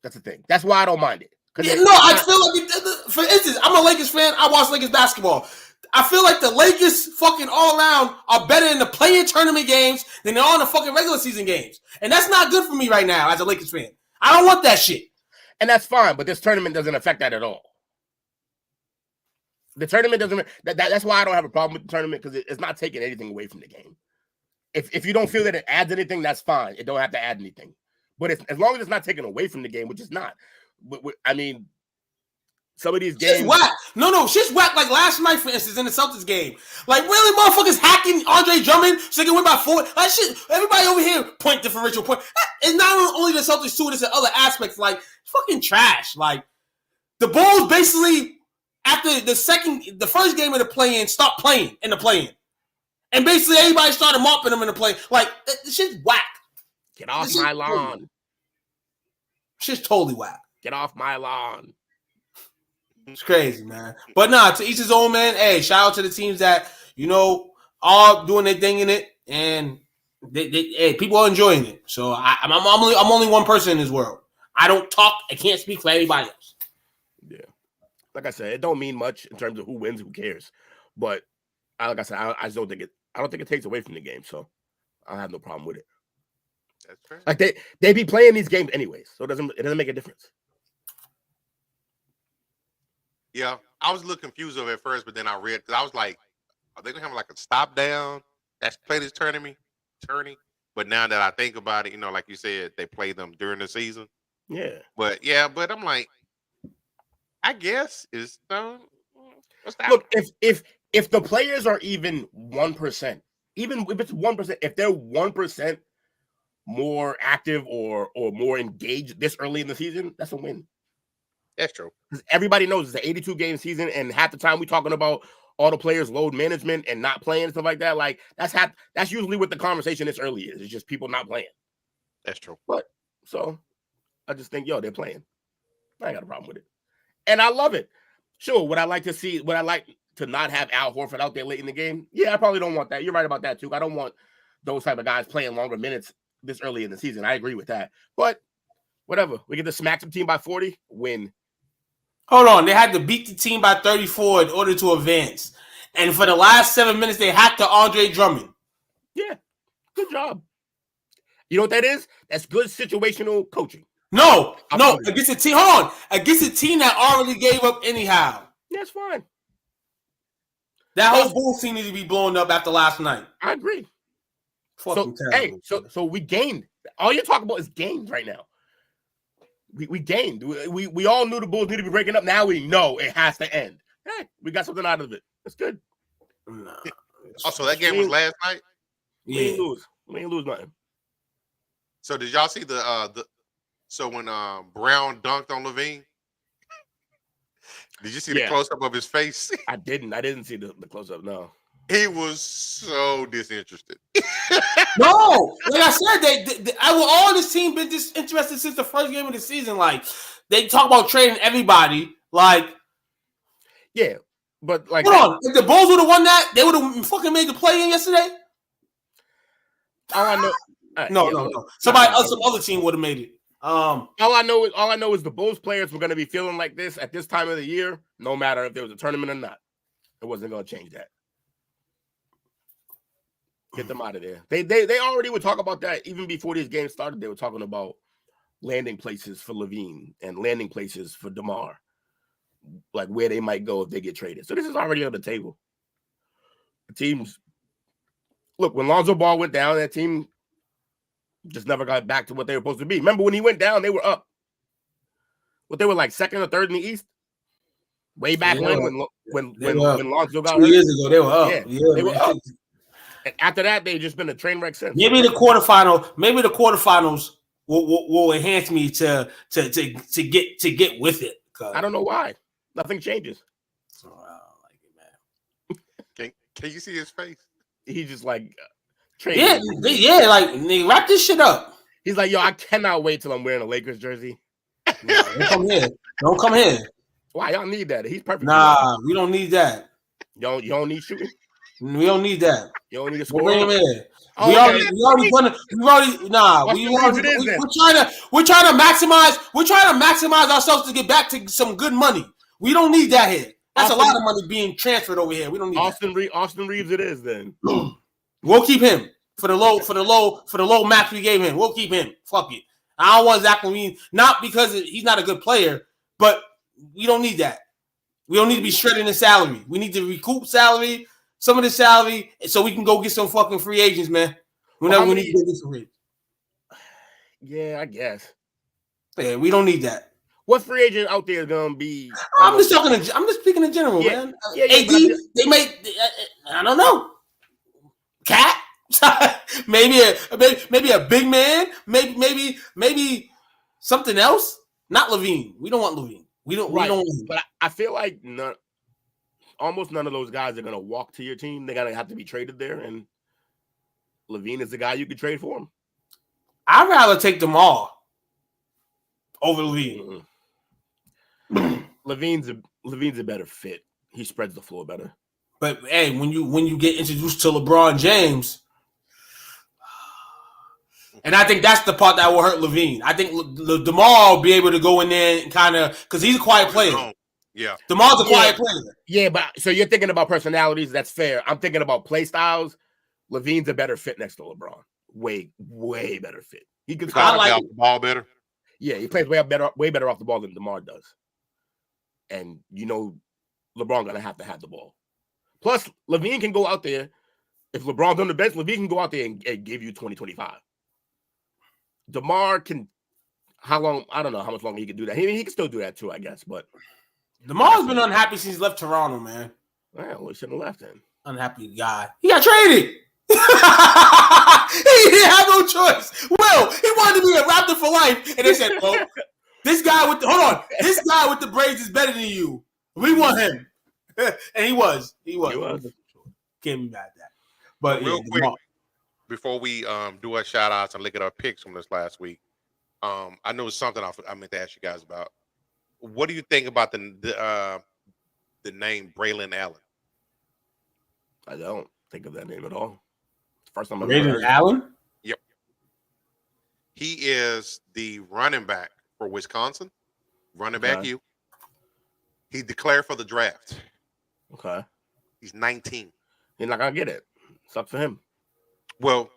That's the thing. That's why I don't mind it. I feel like, for instance, I'm a Lakers fan. I watch Lakers basketball. I feel like the Lakers fucking all around are better in the play-in tournament games than they are in the fucking regular season games, and that's not good for me right now as a Lakers fan. I don't want that shit. And that's fine, but this tournament doesn't affect that at all. The tournament doesn't. That's why I don't have a problem with the tournament, because it's not taking anything away from the game. If you don't feel that it adds anything, that's fine. It don't have to add anything. But as long as it's not taken away from the game, which is not. I mean, some of these games. Shit's whack. No, shit's whack. Like last night, for instance, in the Celtics game. Like, really, motherfuckers hacking Andre Drummond so they can win by 4. Like, shit, everybody over here, point differential point. It's not only the Celtics, too, it's in other aspects. Like, fucking trash. Like, the Bulls basically. After the first game of the play-in, stopped playing in the play-in. And basically everybody started mopping them in the play. Like, this shit's whack. Get off my lawn. Shit's totally whack. Get off my lawn. It's crazy, man. But nah, to each his own, man. Hey, shout out to the teams that, are doing their thing in it. And hey, people are enjoying it. So I'm only one person in this world. I don't talk. I can't speak for everybody else. like I said, it don't mean much in terms of who wins, who cares. But like I said, I just don't think it. I don't think it takes away from the game, so I have no problem with it. That's fair. Like they be playing these games anyways, so it doesn't make a difference. Yeah, I was a little confused over at first, but then I read because I was like, are they gonna have like a stop down that's play this tourney? But now that I think about it, like you said, they play them during the season. Yeah. But I'm like, I guess it's look, if the players are even 1%, even if it's 1%, if they're 1% more active or more engaged this early in the season, that's a win. That's true. Because everybody knows it's an 82-game season, and half the time we're talking about all the players' load management and not playing and stuff like that. Like that's usually what the conversation this early is. It's just people not playing. That's true. But so I just think, they're playing. I ain't got a problem with it. And I love it. Sure, would I like to not have Al Horford out there late in the game? Yeah, I probably don't want that. You're right about that, too. I don't want those type of guys playing longer minutes this early in the season. I agree with that. But whatever. We get to smack some team by 40, win. Hold on. They had to beat the team by 34 in order to advance. And for the last 7 minutes, they hacked to Andre Drummond. Yeah. Good job. You know what that is? That's good situational coaching. No. Against a team. Hold on. Against a team that already gave up anyhow. That's fine. That whole Bulls team needs to be blown up after last night. I agree. Fucking terrible. So we gained. All you're talking about is gains right now. We gained. We all knew the Bulls need to be breaking up. Now we know it has to end. Hey, we got something out of it. That's good. Also, that game was last night. We ain't lose nothing. So did y'all see so when Brown dunked on Levine? Did you see the close up of his face? I didn't see the close up. No. He was so disinterested. No, like I said, all this team been disinterested since the first game of the season. Like they talk about trading everybody. Like, yeah, but like, hold on, if the Bulls would have won that, they would have fucking made the play-in yesterday. All I know, no. Some other team would have made it. All I know is the Bulls players were going to be feeling like this at this time of the year, no matter if there was a tournament or not. It wasn't going to change that. Get them out of there. They already would talk about that even before these games started. They were talking about landing places for Levine and landing places for DeMar, like where they might go if they get traded. So this is already on the table. The teams, look, when Lonzo Ball went down, that team just never got back to what they were supposed to be. Remember when he went down, they were up. What, they were like second or third in the East? Way back when Lonzo got hurt. 2 years ago, they were up. Yeah, they were up. And after that, they've just been a train wreck since. Maybe the quarterfinals will enhance me to get with it. I don't know why. Nothing changes. Oh, I don't like it, man. Can you see his face? He's just like, yeah, like nigga, wrap this shit up. He's like, yo, I cannot wait till I'm wearing a Lakers jersey. No, don't come here. Why? Y'all need that. He's perfect. Nah, we don't need that. You don't need shooting. We don't need that. You don't need to score. Bring him in. We're trying to maximize ourselves to get back to some good money. We don't need that here. That's a lot of money being transferred over here. We don't need Austin Reeves. It is then. We'll keep him for the low max we gave him. We'll keep him. Fuck it. I don't want Zach LaVine, not because he's not a good player, but we don't need that. We don't need to be shredding his salary. We need to recoup salary. Some of the salary, so we can go get some fucking free agents, man. Whenever we need to get some free agents. Yeah, I guess. Yeah, we don't need that. What free agent out there is gonna be? I'm just speaking in general, man. AD, they may. I don't know. Cat, maybe a big man, maybe something else. Not Levine. We don't want Levine. We don't. But I feel like almost none of those guys are going to walk to your team. They're going to have to be traded there, and Levine is the guy you could trade for him. I'd rather take them all over Levine. Levine's a better fit. He spreads the floor better. But hey, when you get introduced to LeBron James, and I think that's the part that will hurt Levine. I think DeMar will be able to go in there and kind of, because he's a quiet player. Yeah. DeMar's a quiet player. Yeah, but so you're thinking about personalities. That's fair. I'm thinking about play styles. Levine's a better fit next to LeBron. Way better fit. He can I like the ball better. Yeah, he plays way better off the ball than DeMar does. And LeBron gonna have to have the ball. Plus, Levine can go out there. If LeBron's on the bench, Levine can go out there and give you 20, 25. DeMar can. How long? I don't know how much longer he can do that. He can still do that too, I guess. But DeMar's been unhappy since he left Toronto, man. Well, he shouldn't have left him. Unhappy guy. He got traded. He didn't have no choice. Well, he wanted to be a Raptor for life, and they said, "Oh, this guy with the braids is better than you. We want him." And he was. Can't be mad at that. But real quick, before we do our shout outs and look at our picks from this last week, I know something I meant to ask you guys about. What do you think about the name Braylon Allen? I don't think of that name at all. First time I've Braylon heard Allen? Yep. He is the running back for Wisconsin. Running back you. He declared for the draft. Okay. He's 19. He's not gonna get it. It's up to him. Well,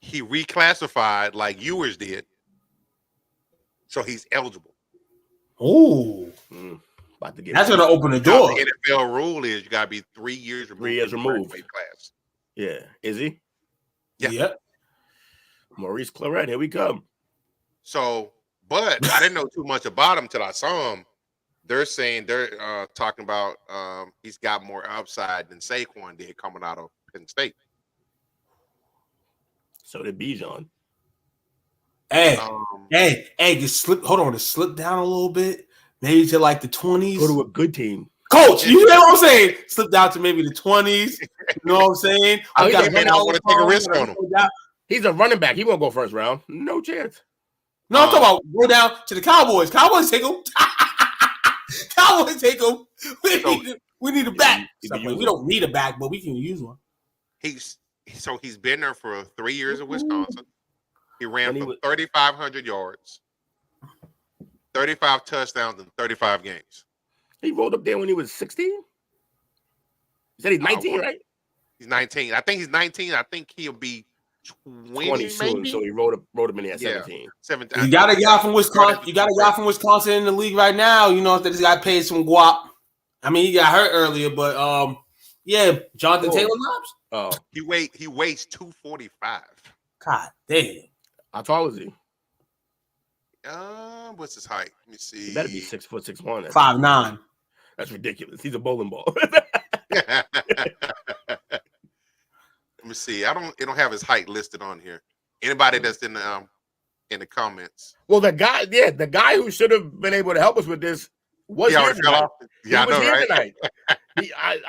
he reclassified like yours did. So he's eligible. Oh. About to get That's gonna open the door. The NFL rule is you gotta be 3 years removed. 3 years removed. Class. Yeah. Is he? Yeah. Yep. Maurice Claret, here we come. So, but I didn't know too much about him till I saw him. They're saying they're talking about he's got more upside than Saquon did coming out of Penn State. So did Bijan. Hey, just slip. Hold on, just slip down a little bit, maybe to like the 20s. Go to a good team. Coach, you know what I'm saying? Slip down to maybe the 20s. You know what I'm saying? I want to take a risk on him. He's a running back. He won't go first round. No chance. No, I'm talking about go down to the Cowboys. Cowboys take him. Cowboys take him. We need a back. We don't need a back, but we can use one. He's been there for 3 years in Wisconsin. He ran for 3,500 yards, 35 touchdowns in 35 games. He rolled up there when he was 16? You said he's 19, right? He's 19. I think he's 19. I think he'll be 20 soon. maybe. So he rolled him in at 17. 17. You got a guy from Wisconsin. You got a guy from Wisconsin in the league right now. You know that this guy paid some guap. I mean, he got hurt earlier, but Jonathan Taylor Knobs. Oh, he weighs 245. God damn. How tall is he? What's his height? Let me see. He better be 6'6". 5'9". That's ridiculous. He's a bowling ball. Let me see. It don't have his height listed on here. Anybody that's in the comments. Well, the guy who should have been able to help us with this was here tonight. Yeah, I know, right?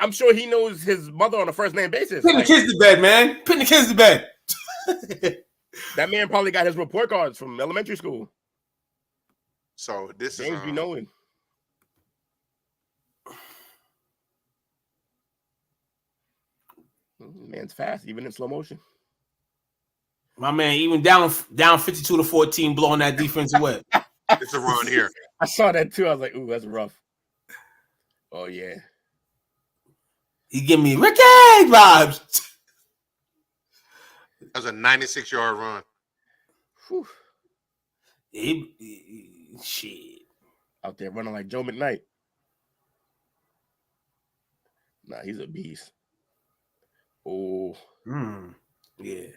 I'm sure he knows his mother on a first name basis. Putting the kids to bed, man. Putting the kids to bed. That man probably got his report cards from elementary school. So this James be knowing. Man's fast, even in slow motion. My man, even down 52-14, blowing that defense away. It's a run here. I saw that too. I was like, ooh, that's rough. Oh yeah. He give me Ricky vibes. That was a 96-yard run. Whew. Shit. Out there running like Joe McKnight. Nah, he's a beast. Oh. Yeah.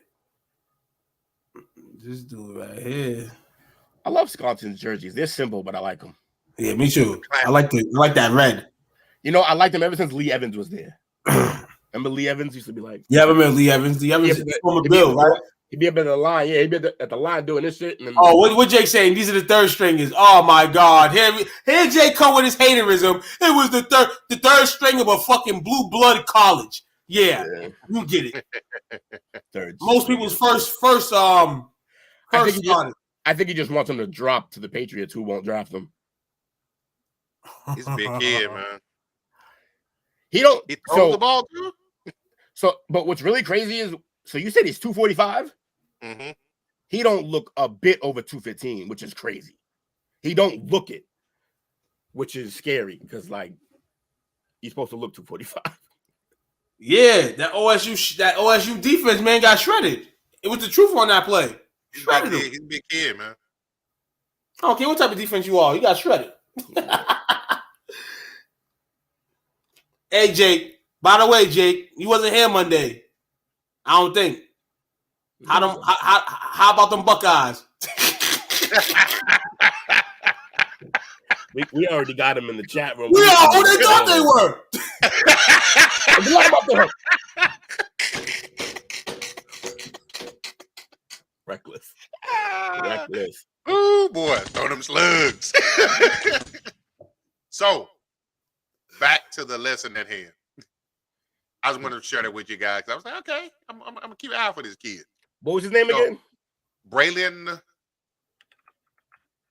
This dude right here. I love Wisconsin's jerseys. They're simple, but I like them. Yeah, me too. I like that red. You know, I liked them ever since Lee Evans was there. Remember Lee Evans used to be like, yeah, I remember Lee Evans. Lee Evans from a Bill, right? He'd be up at the line. Yeah, he'd be at the line doing this shit. And then, what Jake saying? These are the third stringers. Oh my God! Here Jake come with his haterism. It was the third string of a fucking blue blood college. Yeah. You get it. Most people's first I think he just wants him to drop to the Patriots, who won't draft him. He's a big kid, man. He throws the ball too. But what's really crazy is, so you said he's 245. Mm-hmm. He don't look a bit over 215, which is crazy. He don't look it. which is scary because like you're supposed to look 245. Yeah, that OSU defense, man, got shredded. It was the truth on that play. Shredded him. He's a big kid, man. I don't care what type of defense you are. You got shredded. Hey, Jake. By the way, Jake, you wasn't here Monday. I don't think. How about them Buckeyes? we already got them in the chat room. We are who they thought they were. Reckless. Ooh, boy, throw them slugs. So, back to the lesson at hand. I just wanted to share that with you guys. I was like, okay, I'm gonna keep an eye for this kid. What was his name again? Braylon.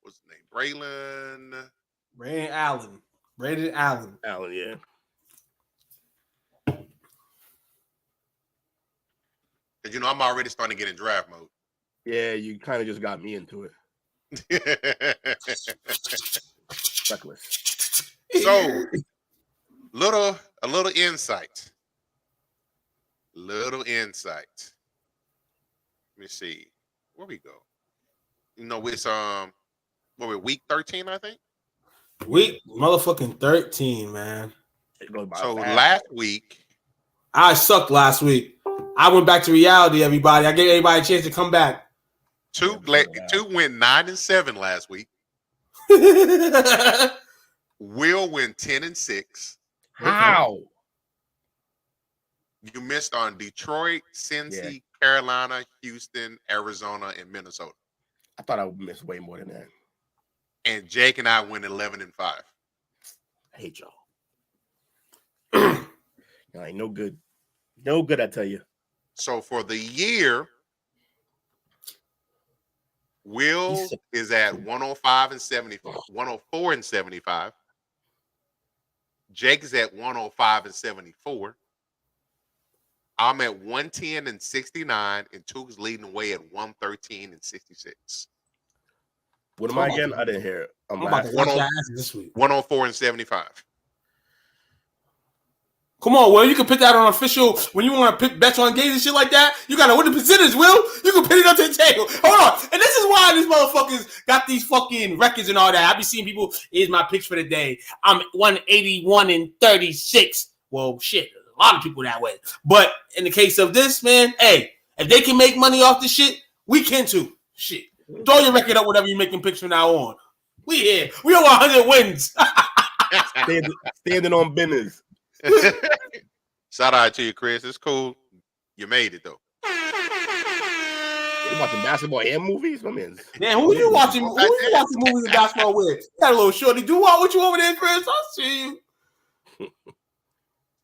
What's his name? Braylon Allen. Braden Allen. Allen, yeah. Because you know I'm already starting to get in draft mode. Yeah, you kind of just got me into it. Reckless. So, a little insight. Little insight. Let me see. Where we go? You know, it's what we week 13, I think. Week motherfucking 13, man. So last week, I sucked last week. I went back to reality, everybody. I gave everybody a chance to come back. Two went 9-7 last week. Will win 10-6. How? You missed on Detroit, Cincy, Carolina, Houston, Arizona, and Minnesota. I thought I would miss way more than that. And Jake and I went 11-5. I hate y'all. Y'all ain't no good. No good, I tell you. So for the year, Will is at 104-75. Jake is at 105-74. I'm at 110-69, and Took's leading the way at 113-66. What am I again? I didn't hear it. I'm about to watch your ass this week. 104-75. Come on, Will. You can put that on official when you want to pick bets on games and shit like that. You got to win the percentage, Will. You can put it up to the table. Hold on. And this is why these motherfuckers got these fucking records and all that. I be seeing people, here's my picks for the day. I'm 181-36. Well, shit. A lot of people that way. But in the case of this, man, hey, if they can make money off this shit, we can too. Shit. Throw your record up whatever you're making picks from now on. We here. We over 100 wins. Standing on business. Shout out to you, Chris. It's cool. You made it though. You watching basketball and movies? My man. Man, who you watching? Who you watching movies and basketball with? You got a little shorty. Do what you over there, Chris? I see you.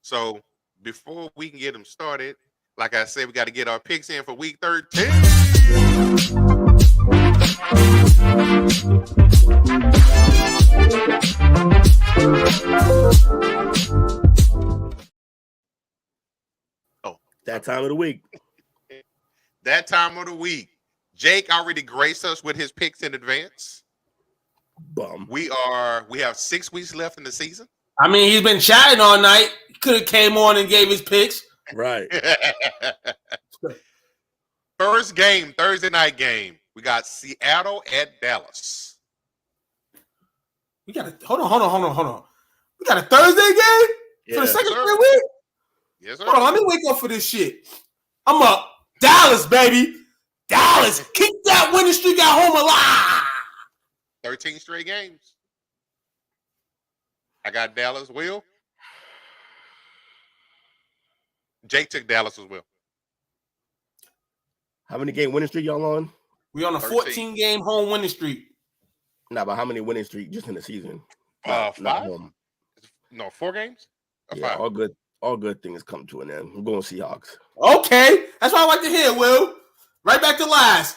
So before we can get them started, like I said, we got to get our picks in for week 13. That time of the week. That time of the week. Jake already graced us with his picks in advance. Bum. We have 6 weeks left in the season. I mean, he's been chatting all night. He could have came on and gave his picks. Right. First game, Thursday night game. We got Seattle at Dallas. We got hold on. We got a Thursday game for the second straight week. Yes, sir. Hold on, let me wake up for this shit. I'm up. Dallas, baby. Dallas. Keep that winning streak at home alive. 13 straight games. I got Dallas. Will? Jake took Dallas as well. How many game winning streak y'all on? We on a 14-game home winning streak. Nah, but how many winning streak just in the season? 5? No, 4 games? Yeah, 5? All good things come to an end. I'm going Seahawks. Okay. That's what I like to hear, Will. Right back to last.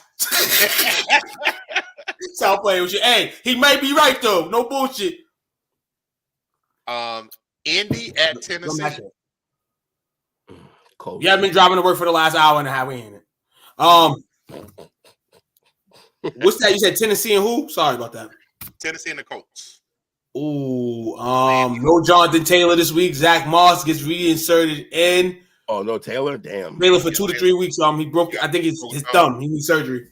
South play with you. Hey, he might be right, though. No bullshit. Indy at Tennessee. Cold. You haven't been driving to work for the last hour and a half. We ain't it. What's that? You said Tennessee and who? Sorry about that. Tennessee and the Colts. Ooh, no Jonathan Taylor this week. Zach Moss gets reinserted in. Oh, no Taylor? Damn. Taylor for 2 to 3 weeks. He broke, I think, his thumb. He needs surgery.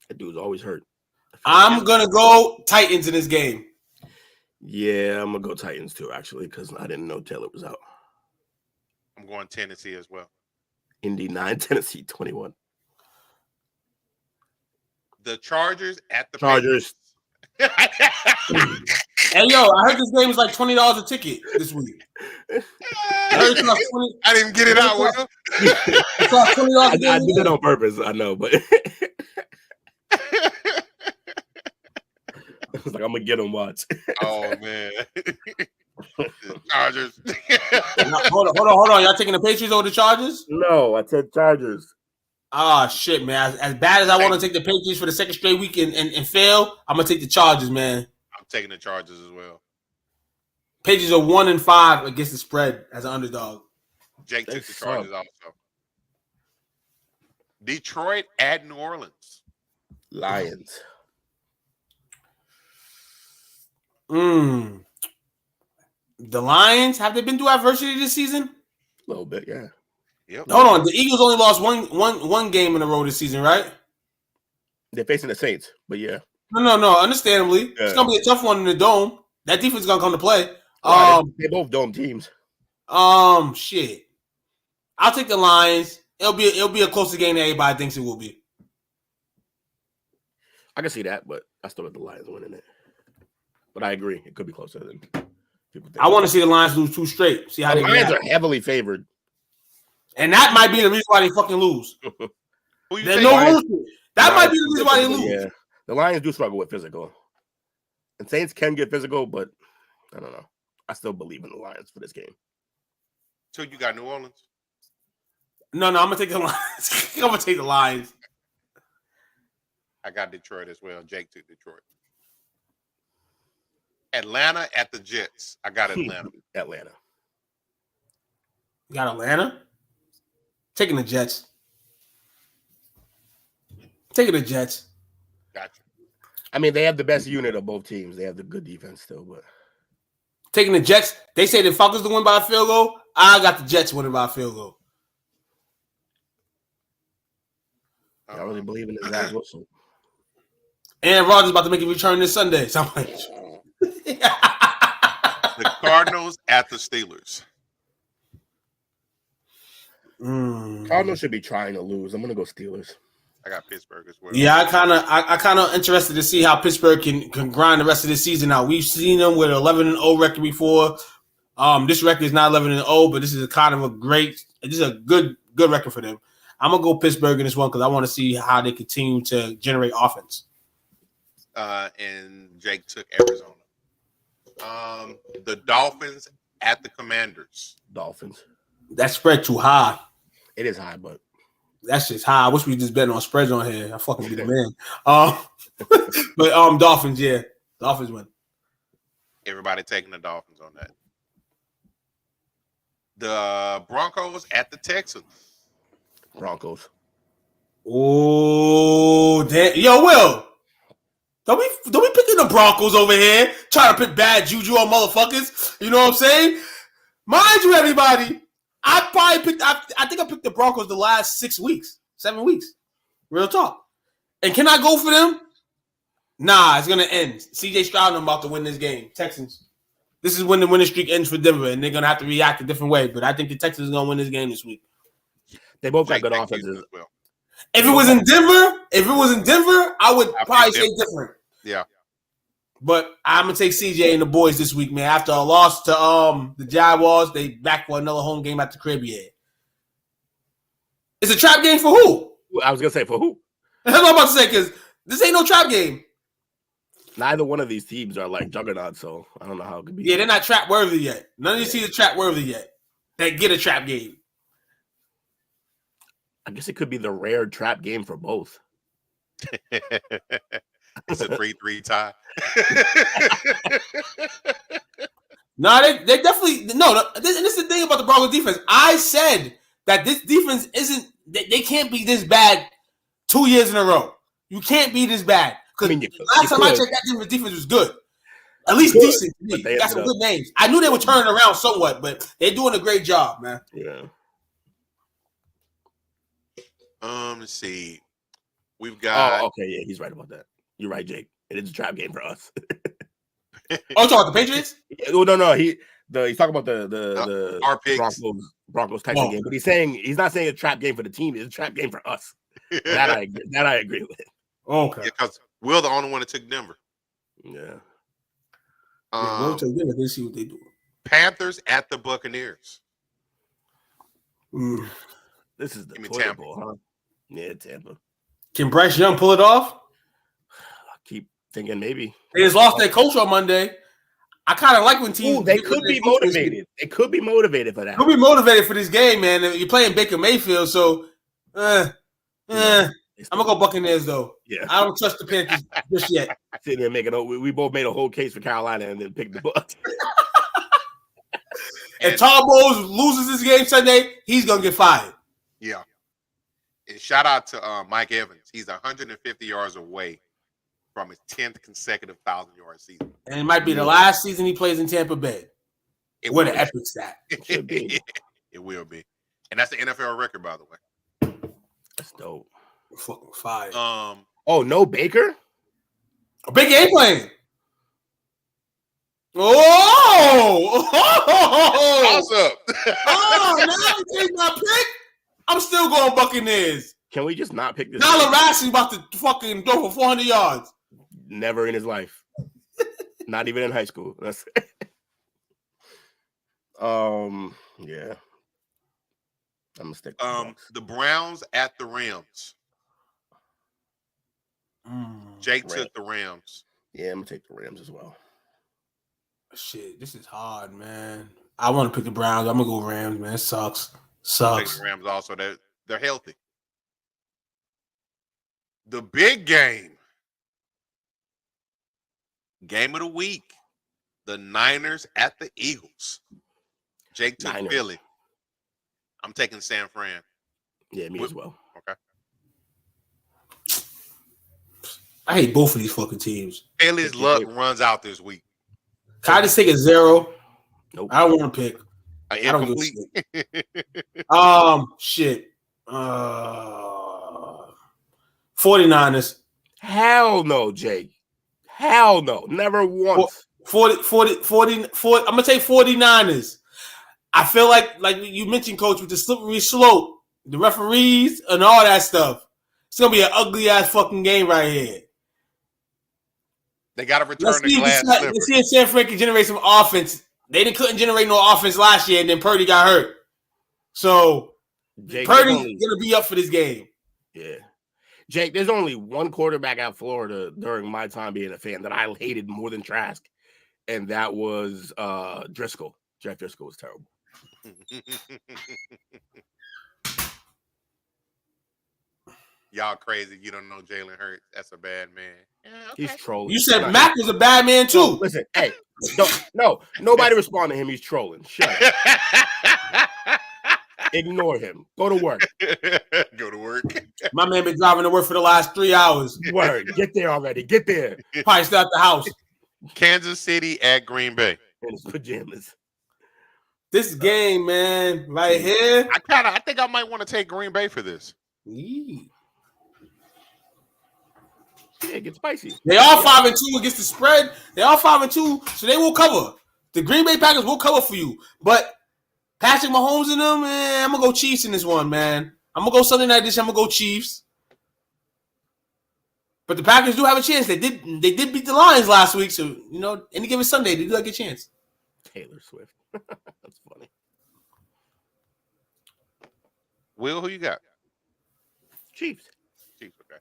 That dude's always hurt. I'm going to go Titans in this game. Yeah, I'm going to go Titans too, actually, because I didn't know Taylor was out. I'm going Tennessee as well. Indy 9, Tennessee 21. The Chargers at the Chargers. Hey, yo, I heard this game was like $20 a ticket this week. I didn't get it out, Will. $20 I did that on purpose, I know, but I was like, I'm going to get them watch. Oh, man. The Chargers. Hold on. Y'all taking the Patriots over the Chargers? No, I said Chargers. Ah, shit, man. As bad as I want to take the Patriots for the second straight week and fail, I'm going to take the Chargers, man. I'm taking the Chargers as well. Patriots are 1-5 against the spread as an underdog. Jake took the Chargers also. Detroit at New Orleans. Lions. The Lions, have they been through adversity this season? A little bit, yeah. Yep. Hold on. The Eagles only lost one game in a row this season, right? They're facing the Saints, but yeah. No. Understandably. Yeah. It's going to be a tough one in the Dome. That defense is going to come to play. They're both Dome teams. Shit. I'll take the Lions. It'll be a closer game than everybody thinks it will be. I can see that, but I still have the Lions winning it. But I agree. It could be closer than people think. I want to see the Lions lose 2 straight. See how the they Lions are heavily favored. And that might be the reason why they fucking lose. There's no rules. That might be the reason why they lose. Yeah. The Lions do struggle with physical. And Saints can get physical, but I don't know. I still believe in the Lions for this game. So you got New Orleans? No, I'm going to take the Lions. I'm going to take the Lions. I got Detroit as well. Jake took Detroit. Atlanta at the Jets. I got Atlanta. Atlanta. You got Atlanta? Taking the Jets. Taking the Jets. Gotcha. I mean, they have the best unit of both teams. They have the good defense still, but taking the Jets. They say the Falcons to win by a field goal. I got the Jets winning by a field goal. I don't really believe in the Zach Wilson. And Rodgers about to make a return this Sunday. So I'm like, the Cardinals at the Steelers. Cardinals should be trying to lose. I'm gonna go Steelers. I got Pittsburgh as well. Yeah, I kind of interested to see how Pittsburgh can grind the rest of the season out. We've seen them with an 11-0 record before. This record is not 11-0, but this is a good record for them. I'm gonna go Pittsburgh in this one because I want to see how they continue to generate offense. And Jake took Arizona. The Dolphins at the Commanders. Dolphins. That spread too high. It is high, but that's just high. I wish we just bet on spreads on here. I fucking be the man. But Dolphins, yeah. Dolphins win. Everybody taking the Dolphins on that. The Broncos at the Texans. Broncos. Oh, damn. Yo, Will. Don't be picking the Broncos over here, trying to pick bad juju on motherfuckers. You know what I'm saying? Mind you, everybody, I think I picked the Broncos the last 7 weeks. Real talk. And can I go for them? Nah, it's going to end. CJ Stroud about to win this game. Texans. This is when the winning streak ends for Denver, and they're going to have to react a different way. But I think the Texans are going to win this game this week. They both got good offenses. If it was in Denver, I would probably say different. Yeah. But I'm going to take CJ and the boys this week, man. After a loss to the Jaguars, they back for another home game at the crib here. It's a trap game for who? I was going to say, for who? That's what I'm about to say, because this ain't no trap game. Neither one of these teams are like juggernauts, so I don't know how it could be. Yeah, they're not trap worthy yet. None of these teams are trap worthy yet. That get a trap game. I guess it could be the rare trap game for both. It's a 3-3 tie. No, they definitely no. And this is the thing about the Broncos defense. I said that this defense isn't. They can't be this bad 2 years in a row. You can't be this bad because last time I checked, that defense was good. At least Good, decent. but they Got some ended good names. I knew they were turning around somewhat, but they're doing a great job, man. Yeah. Let's see. We've got. Oh, okay, yeah, he's right about that. You're right, Jake. It is a trap game for us. Oh, talking about the Patriots? Oh, no. He's talking about the our picks. Broncos Texans game, but he's not saying a trap game for the team. It's a trap game for us. That I agree with. Okay. Because Will the only one that took Denver. Yeah. We'll take them. Let's see what they do. Panthers at the Buccaneers. This is the Tampa. Bowl, huh? Yeah, Tampa. Can Bryce Young pull it off? I keep thinking maybe. They just lost their coach on Monday. I kind of like when teams. They could be motivated. They could be motivated for that. Could be motivated for this game, man. You're playing Baker Mayfield, so I'm gonna go Buccaneers though. Yeah, I don't trust the Panthers just yet. Sitting there making we both made a whole case for Carolina and then picked the Bucs. If Todd Bowles loses this game Sunday, he's gonna get fired. Yeah. And shout out to Mike Evans. He's 150 yards away from his 10th consecutive 1,000-yard season. And it might be the last season he plays in Tampa Bay. What an epic stat. Should be. It will be. And that's the NFL record, by the way. That's dope. Fucking fire. Oh, no Baker? Baker ain't playing. Oh! Toss up. Oh, now I take my pick. I'm still going Buccaneers. Can we just not pick this? Now Rassi about to fucking throw for 400 yards. Never in his life. Not even in high school. That's yeah. I'm gonna stick. The Browns at the Rams. Jake took the Rams. Yeah, I'm gonna take the Rams as well. Shit, this is hard, man. I want to pick the Browns. I'm gonna go Rams, man. It sucks. Take the Rams also. They're healthy. The big game. Game of the week. The Niners at the Eagles. Jake took Philly. I'm taking San Fran. Yeah, me as well. Okay. I hate both of these fucking teams. Philly's luck runs out this week. Can I just take a 0? Nope. I don't want to pick. I don't give a shit. 49ers. Hell no, Jake. Hell no. Never once. 40, I'm gonna take 49ers. I feel like you mentioned, Coach, with the slippery slope, the referees and all that stuff. It's gonna be an ugly ass fucking game right here. They got to return the glass slipper. Let's see if San Fran can generate some offense. They couldn't generate no offense last year, and then Purdy got hurt. So Jake, Purdy's gonna be up for this game. Yeah. Jake, there's only one quarterback out of Florida during my time being a fan that I hated more than Trask, and that was Driscoll. Jeff Driscoll was terrible. Y'all crazy. You don't know Jalen Hurts. That's a bad man. Yeah, okay. He's trolling. You said Mac was a bad man too. No, listen, hey, nobody respond to him. He's trolling. Shut up. Ignore him. Go to work. Go to work. My man been driving to work for the last 3 hours. Word. Get there already. Get there. Probably still at the house. Kansas City at Green Bay. In his pajamas. This game, man, right here. I think I might want to take Green Bay for this. Yeah, it gets spicy. They are 5-2 against the spread. They are 5-2, so they will cover. The Green Bay Packers will cover for you. But Patrick Mahomes and them, man, I'm gonna go Chiefs in this one, man. I'm gonna go Sunday night edition. I'm gonna go Chiefs. But the Packers do have a chance. They did beat the Lions last week, so any given Sunday they do have a chance. Taylor Swift. That's funny. Will, who you got? Chiefs. Chiefs, okay.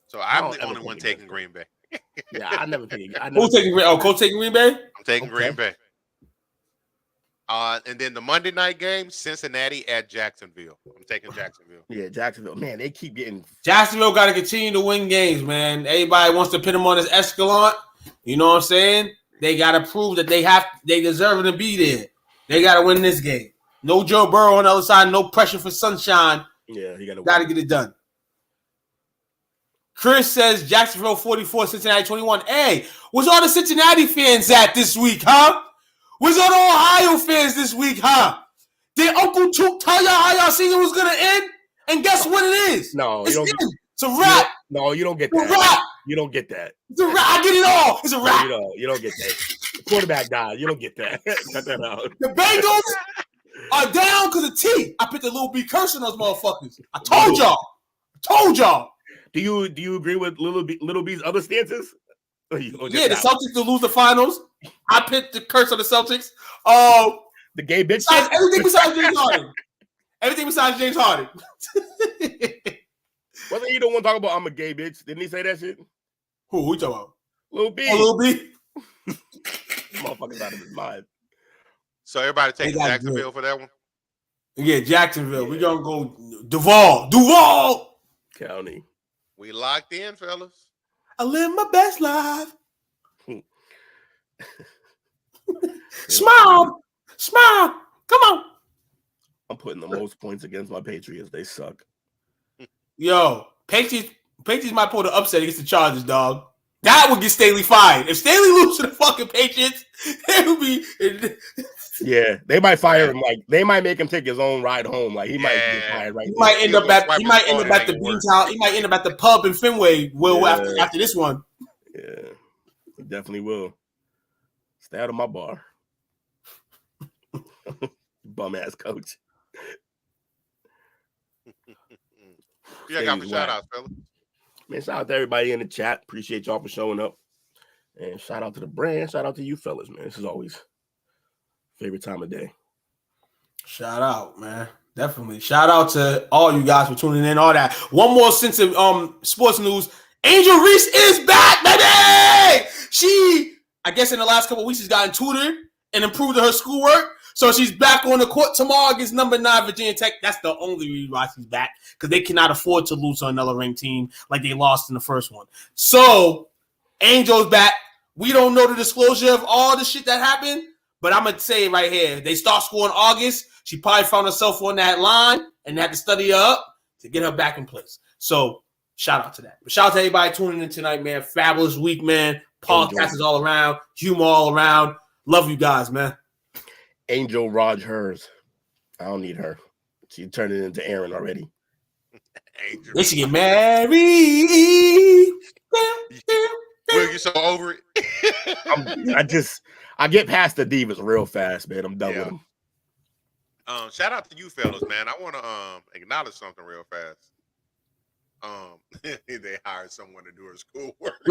So I'm the only one taking Green Bay. Yeah, I never take it. Who's taking Green? Oh, Coach taking Green Bay? I'm taking Green Bay. And then the Monday night game, Cincinnati at Jacksonville. I'm taking Jacksonville. Yeah, Jacksonville. Man, they keep getting. Jacksonville got to continue to win games, man. Everybody wants to put them on this escalon. You know what I'm saying? They got to prove that they deserve to be there. They got to win this game. No Joe Burrow on the other side. No pressure for Sunshine. Yeah, you got to get it done. Chris says Jacksonville 44, Cincinnati 21. Hey, where's all the Cincinnati fans at this week, huh? Where's all the Ohio fans this week, huh? Did Uncle Toot tell y'all how y'all season was going to end? And guess what it is? No, it's you don't. It's a wrap. No, you don't get It's that. a wrap. You don't get that. It's a wrap. I get it all. It's a wrap. You don't get that. The quarterback died. You don't get that. Cut that out. The Bengals are down because of T. I put the little B curse on those motherfuckers. I told y'all. Do you agree with Little B's other stances? Yeah, the Celtics to lose the finals. I picked the curse on the Celtics. The gay bitch. Everything besides James Harden. Everything besides James Harden. Wasn't he the one talking about I'm a gay bitch? Didn't he say that shit? Who you talking about? Lil B. Lil B. Motherfucker's out of his mind. So everybody take Jacksonville for that one? Yeah, Jacksonville. Yeah. We're going to go Duval County. We locked in, fellas. I live my best life. Smile. Come on. I'm putting the most points against my Patriots. They suck. Yo, Patriots might pull the upset against the Chargers, dog. That would get Staley fired. If Staley loses to the fucking Patriots, it would be. Yeah, they might fire him. Like they might make him take his own ride home. Like he might get fired right. He might end up at the Beantown. He might end up at the pub in Fenway. After this one. Yeah, he definitely will. Stay out of my bar. Bum ass coach. Yeah, I got my shout outs, fella. Man, shout out to everybody in the chat. Appreciate y'all for showing up. And shout out to the brand. Shout out to you fellas, man. This is always favorite time of day. Shout out, man. Definitely. Shout out to all you guys for tuning in, all that. One more sense of sports news. Angel Reese is back, baby! She, I guess in the last couple of weeks, she's gotten tutored and improved her schoolwork. So she's back on the court tomorrow against number 9 Virginia Tech. That's the only reason why she's back, because they cannot afford to lose to another ranked team like they lost in the first one. So Angel's back. We don't know the disclosure of all the shit that happened, but I'm going to say it right here. They start school in August. She probably found herself on that line and had to study her up to get her back in place. So shout out to that. But shout out to everybody tuning in tonight, man. Fabulous week, man. Podcasters all around. Humor all around. Love you guys, man. Angel Rodgers. I don't need her. She turned it into Aaron already. Angel. They should get married. Will you so over it? I get past the divas real fast, man. I'm done with them. Shout out to you fellas, man. I want to acknowledge something real fast. They hired someone to do her schoolwork.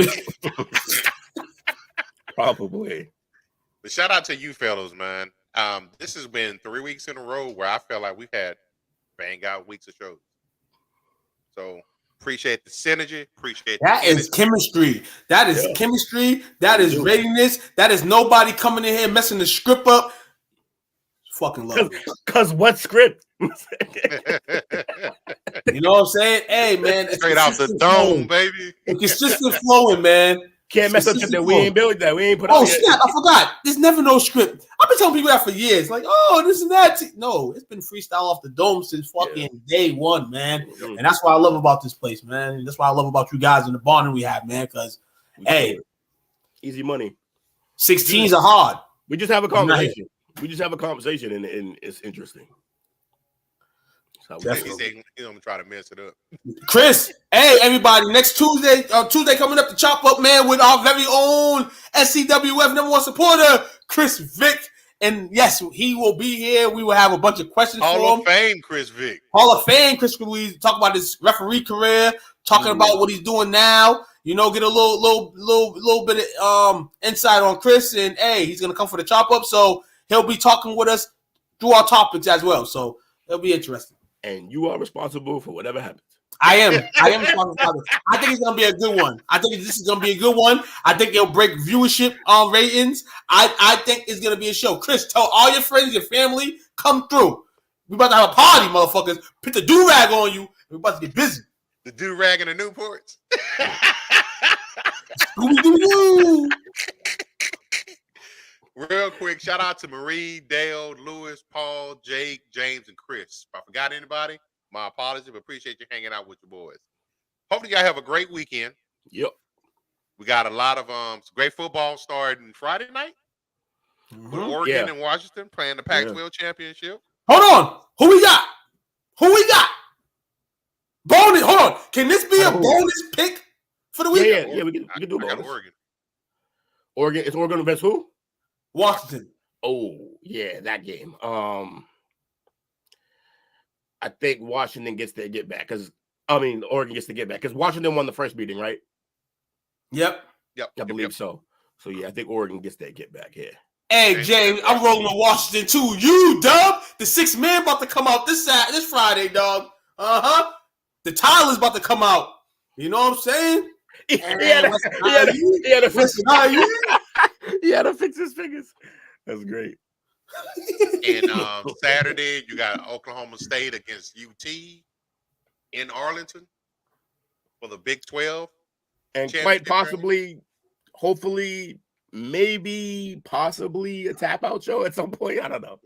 Probably. But shout out to you fellas, man. This has been 3 weeks in a row where I felt like we've had bang out weeks of shows. So appreciate the synergy. Appreciate that is chemistry. That is chemistry. That is readiness. That is nobody coming in here messing the script up. Fucking love it. Cause what script? You know what I'm saying? Hey man, straight out the dome, baby. It's consistent flowing, man. Can't mess up that we ain't built that. We ain't put out yet. Snap, I forgot. There's never no script. I've been telling people that for years. Like, this and that. No, it's been freestyle off the dome since fucking day one, man. And that's what I love about this place, man. And that's what I love about you guys and the bonding we have, man. Because, hey, easy money. 16s are hard. We just have a conversation. We just have a conversation, and it's interesting. He's gonna try to mess it up. Chris, hey everybody! Next Tuesday coming up to chop up, man, with our very own STWF #1 supporter, Chris Vick, and yes, he will be here. We will have a bunch of questions for him. Hall of Fame, Chris Vick. Hall of Fame, Chris. We talk about his referee career, talking about what he's doing now. You know, get a little bit of insight on Chris, and hey, he's gonna come for the chop up, so he'll be talking with us through our topics as well. So it'll be interesting. And you are responsible for whatever happens. I am responsible for it. I think it's gonna be a good one. I think this is gonna be a good one. I think it'll break viewership ratings. I think it's gonna be a show. Chris, tell all your friends, your family, come through. We about to have a party, motherfuckers. Put the do-rag on you. We're about to get busy. The do-rag and the Newports. Scooby-Doo. Real quick, shout out to Marie, Dale, Lewis, Paul, Jake, James, and Chris. If I forgot anybody, my apologies, but appreciate you hanging out with your boys. hopefully y'all have a great weekend. Yep. We got a lot of great football starting Friday night. With Oregon and Washington playing the Pac-12 championship. Hold on. Who we got? Bonus. Hold on. Can this be a bonus pick for the weekend? Yeah, we can do bonus. I got Oregon. Oregon. Is Oregon against who? Washington. Oh, yeah, that game. I think Washington gets their get back Oregon gets to get back because Washington won the first meeting, right? Yep. I believe so. So yeah, I think Oregon gets their get back here. Hey, James, I'm rolling with Washington too. You, Dub, the sixth man about to come out this Friday, dog. The Tyler's about to come out. You know what I'm saying? He had to fix his fingers. That's great. And Saturday, you got Oklahoma State against UT in Arlington for the Big 12. And quite possibly, hopefully, maybe, possibly a tap-out show at some point. I don't know.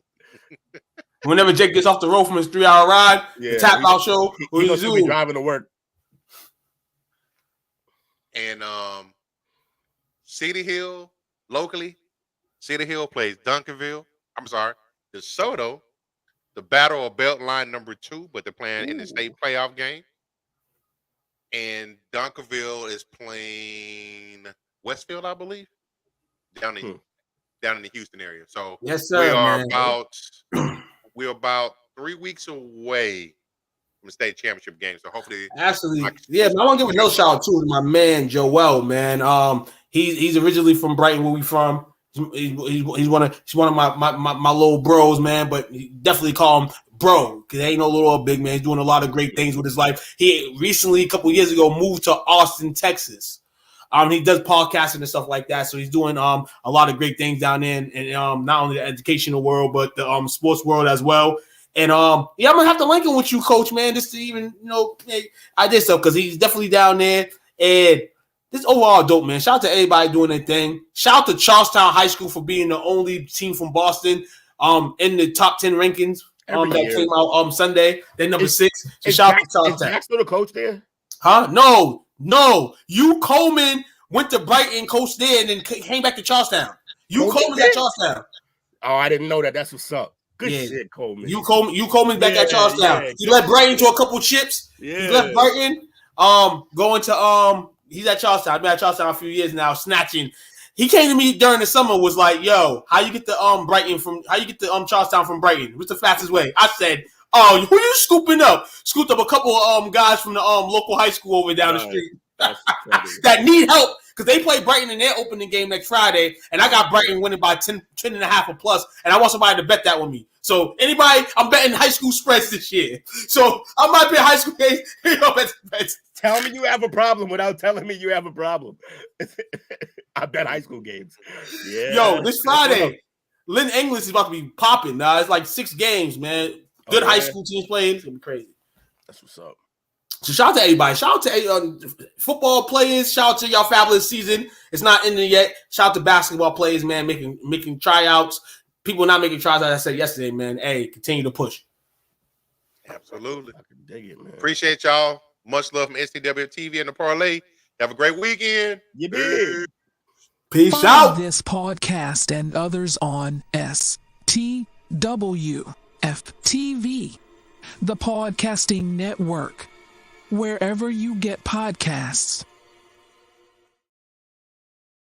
Whenever Jake gets off the road from his 3-hour ride, the tap-out show. He's going to be driving to work. And City Hill, locally, City Hill plays DeSoto, the Battle of Beltline number 2, but they're playing in the state playoff game. And Dunkerville is playing Westfield, I believe, down in the Houston area. So yes, sir, we're about 3 weeks away from the state championship game. So hopefully, absolutely, I want to give another shout out to my man Joel. Man, he's originally from Brighton, where we from. He's one of my little bros, man. But definitely call him bro, because ain't no little big man. He's doing a lot of great things with his life. He recently, a couple years ago, moved to Austin, Texas. He does podcasting and stuff like that. So he's doing a lot of great things down there, and not only the educational world, but the sports world as well. And I'm gonna have to link him with you, Coach, man, just to even I did stuff because he's definitely down there. And this overall dope, man. Shout out to everybody doing their thing. Shout out to Charlestown High School for being the only team from Boston in the top 10 rankings. That came out Sunday. They're number 6. So shout out to Charlestown. Is Jack still the coach there? Huh? No. You Coleman went to Brighton, coached there, and then came back to Charlestown. You Coleman's at Charlestown. Oh, I didn't know that. That's what's up. Good shit, Coleman. You Coleman's back at Charlestown. He left Brighton to a couple chips. Yeah. He left Brighton. Going to he's at Charlestown. I've been at Charlestown a few years now, snatching. He came to me during the summer, was like, yo, how you get the Charlestown from Brighton? What's the fastest way? I said, oh, who you scooping up? Scooped up a couple of guys from the local high school over down the street that need help because they play Brighton in their opening game next Friday, and I got Brighton winning by 10 and a half or plus, and I want somebody to bet that with me. So anybody, I'm betting high school spreads this year. So I might be a high school game. Tell me you have a problem without telling me you have a problem. I bet high school games. Yeah. Yo, this Friday, Lynn English is about to be popping now. It's like 6 games, man. Good high school teams playing. It's gonna be crazy. That's what's up. So shout out to everybody. Shout out to football players. Shout out to y'all fabulous season. It's not ending yet. Shout out to basketball players, man, making tryouts. People not making tryouts, as I said yesterday, man. Hey, continue to push. Absolutely. I can dig it, man. Appreciate y'all. Much love from STWF-TV and The Parlay. Have a great weekend. You did. Peace Follow out. This podcast and others on STWF-TV, the Podcasting Network, wherever you get podcasts.